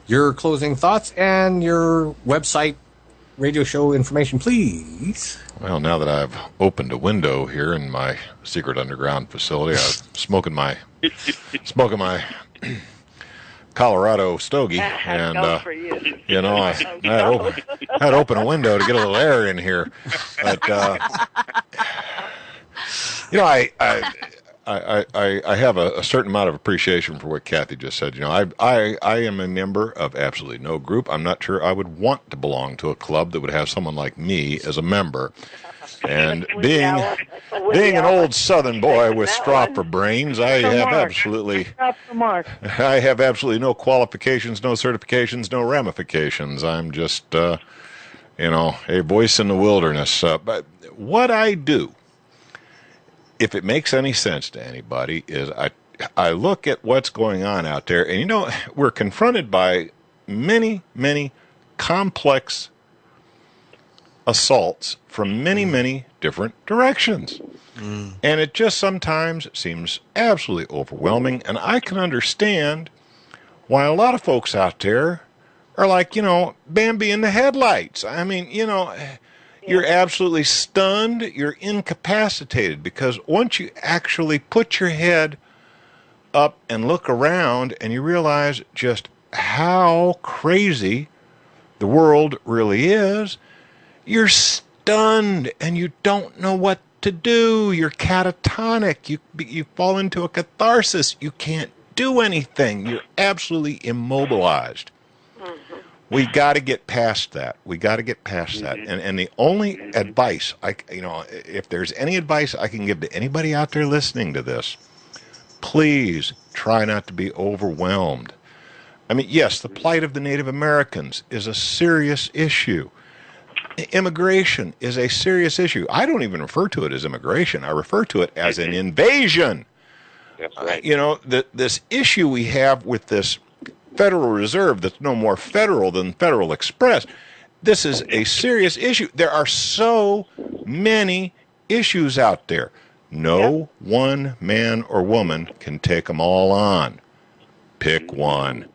your closing thoughts and your website, radio show information, please. Well, now that I've opened a window here in my secret underground facility, I'm smoking my Colorado stogie, and you know, I had to open a window to get a little air in here. But you know, I have a certain amount of appreciation for what Cathy just said. You know, I am a member of absolutely no group. I'm not sure I would want to belong to a club that would have someone like me as a member. And being an old Southern boy with stropper brains, I have absolutely no qualifications, no certifications, no ramifications. I'm just, you know, a voice in the wilderness. But what I do, if it makes any sense to anybody, is I look at what's going on out there, and you know, we're confronted by many, many complex assaults from many, many different directions. And it just sometimes seems absolutely overwhelming, and I can understand why a lot of folks out there are like, you know, Bambi in the headlights. I mean, you know, you're absolutely stunned, you're incapacitated, because once you actually put your head up and look around and you realize just how crazy the world really is, you're stunned and you don't know what to do. You're catatonic. You fall into a catharsis. You can't do anything. You're absolutely immobilized. We got to get past that. We got to get past that. And the only advice if there's any advice I can give to anybody out there listening to this, please try not to be overwhelmed. I mean, yes, the plight of the Native Americans is a serious issue. Immigration is a serious issue. I don't even refer to it as immigration. I refer to it as an invasion. That's right. You know, this issue we have with this Federal Reserve that's no more federal than Federal Express, this is a serious issue. There are so many issues out there. No one man or woman can take them all on. Pick one.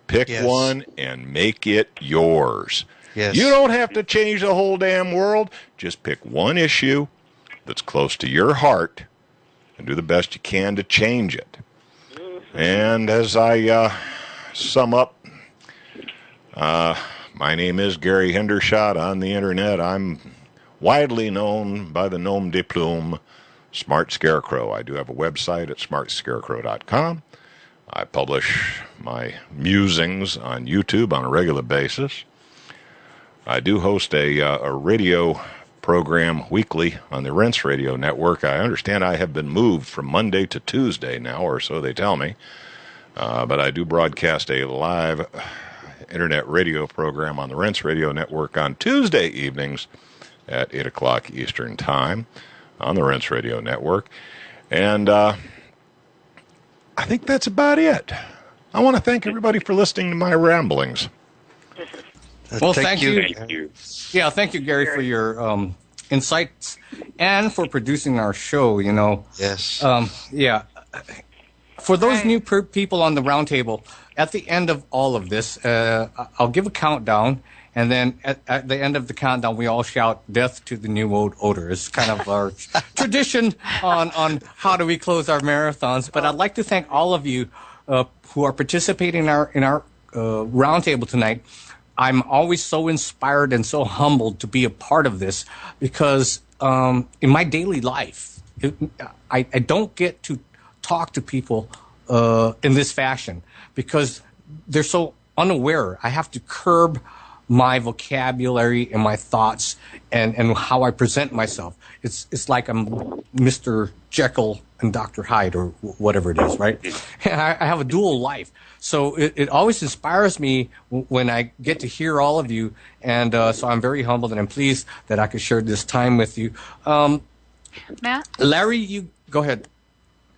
Pick one and make it yours. Yes. You don't have to change the whole damn world. Just pick one issue that's close to your heart and do the best you can to change it. And as I sum up, my name is Gary Hendershot on the internet. I'm widely known by the nom de plume, Smart Scarecrow. I do have a website at smartscarecrow.com. I publish my musings on YouTube on a regular basis. I do host a radio program weekly on the Rinse Radio Network. I understand I have been moved from Monday to Tuesday now, or so they tell me. But I do broadcast a live internet radio program on the Rinse Radio Network on Tuesday evenings at 8 o'clock Eastern Time on the Rinse Radio Network. And I think that's about it. I want to thank everybody for listening to my ramblings. Well, thank you. Thank you. Yeah, thank you, Gary, for your insights and for producing our show, you know. Yes. Yeah. For those new people on the roundtable, at the end of all of this, I'll give a countdown, and then at the end of the countdown, we all shout "Death to the New World Order." It's kind of our tradition on how do we close our marathons. But I'd like to thank all of you who are participating in our roundtable tonight. I'm always so inspired and so humbled to be a part of this because in my daily life, I don't get to talk to people in this fashion because they're so unaware. I have to curb my vocabulary and my thoughts and how I present myself. It's like I'm Mr. Jekyll and Dr. Hyde or whatever it is, right? And I have a dual life. So it always inspires me when I get to hear all of you. And so I'm very humbled and I'm pleased that I could share this time with you. Matt? Larry, you go ahead.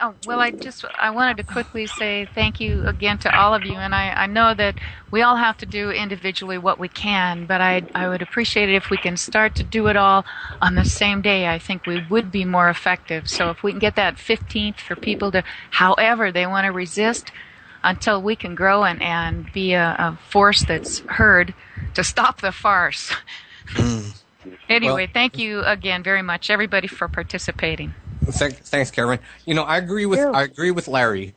Oh, well, I wanted to quickly say thank you again to all of you. And I know that we all have to do individually what we can, but I would appreciate it if we can start to do it all on the same day. I think we would be more effective. So if we can get that 15th for people to, however they want to resist, until we can grow and be a force that's heard to stop the farce. Anyway, thank you again very much, everybody, for participating. Thanks, Karen. I agree with Larry.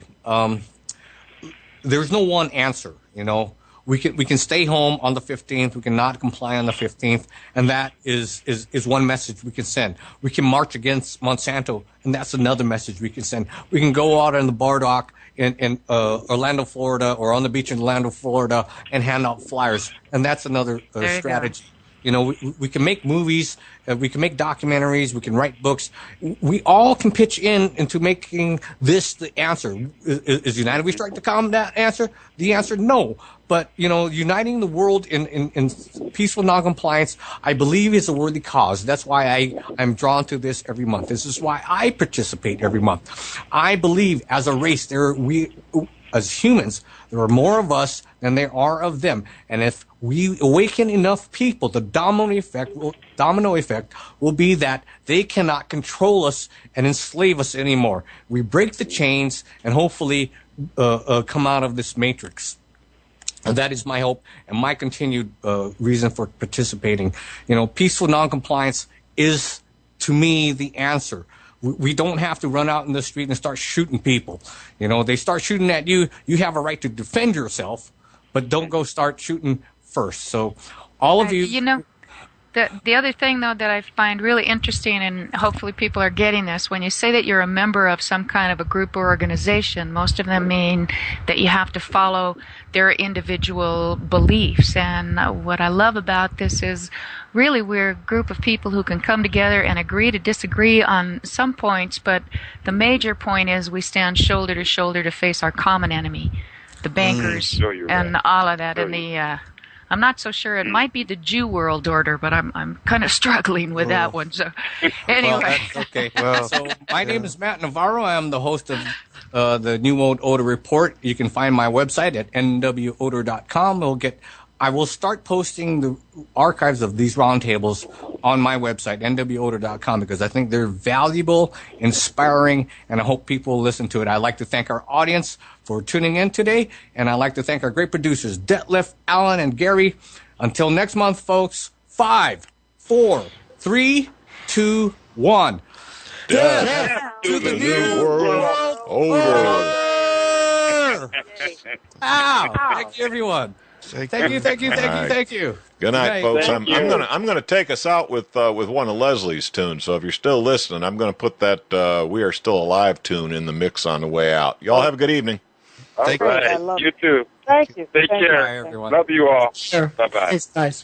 There's no one answer. We can stay home on the 15th. We cannot comply on the 15th, and that is one message we can send. We can march against Monsanto, and that's another message we can send. We can go out on the bar dock in Orlando, Florida, or on the beach in Orlando, Florida, and hand out flyers, and that's another strategy. We can make movies, we can make documentaries, we can write books. We all can pitch into making this the answer. Is United We Strike that answer? The answer, no. But, uniting the world in peaceful noncompliance, I believe is a worthy cause. That's why I'm drawn to this every month. This is why I participate every month. I believe as a race, as humans, there are more of us than there are of them. And if we awaken enough people, the domino effect will be that they cannot control us and enslave us anymore. We break the chains and hopefully come out of this matrix. And that is my hope and my continued reason for participating. Peaceful noncompliance is, to me, the answer. We don't have to run out in the street and start shooting people. They start shooting at you. You have a right to defend yourself, but don't go start shooting first. So all of you... The other thing, though, that I find really interesting, and hopefully people are getting this, when you say that you're a member of some kind of a group or organization, most of them mean that you have to follow their individual beliefs. And what I love about this is really we're a group of people who can come together and agree to disagree on some points, but the major point is we stand shoulder to shoulder to face our common enemy, the bankers and all of that. And I'm not so sure. It might be the Jew world order, but I'm kind of struggling with that one. So anyway. Well, that's okay. So my name is Matt Navarro. I am the host of the New World Order Report. You can find my website at nwodor.com. I will start posting the archives of these roundtables on my website, nwodor.com, because I think they're valuable, inspiring, and I hope people will listen to it. I'd like to thank our audience for tuning in today, and I'd like to thank our great producers, Detlef, Alan, and Gary. Until next month, folks, 5, 4, 3, 2, 1. Death to the New World Order. Ow! Thank you, everyone. Thank you. Good night, folks. I'm gonna take us out with one of Leslie's tunes. So if you're still listening, I'm gonna put that "We Are Still Alive" tune in the mix on the way out. Y'all have a good evening. All right. You too. Thank you. Take care. Bye, everyone. Love you all. Sure. Bye-bye. It's nice.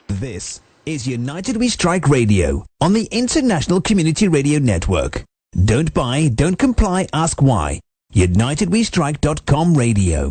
This is United We Strike Radio on the International Community Radio Network. Don't buy, don't comply, ask why. UnitedWeStrike.com radio.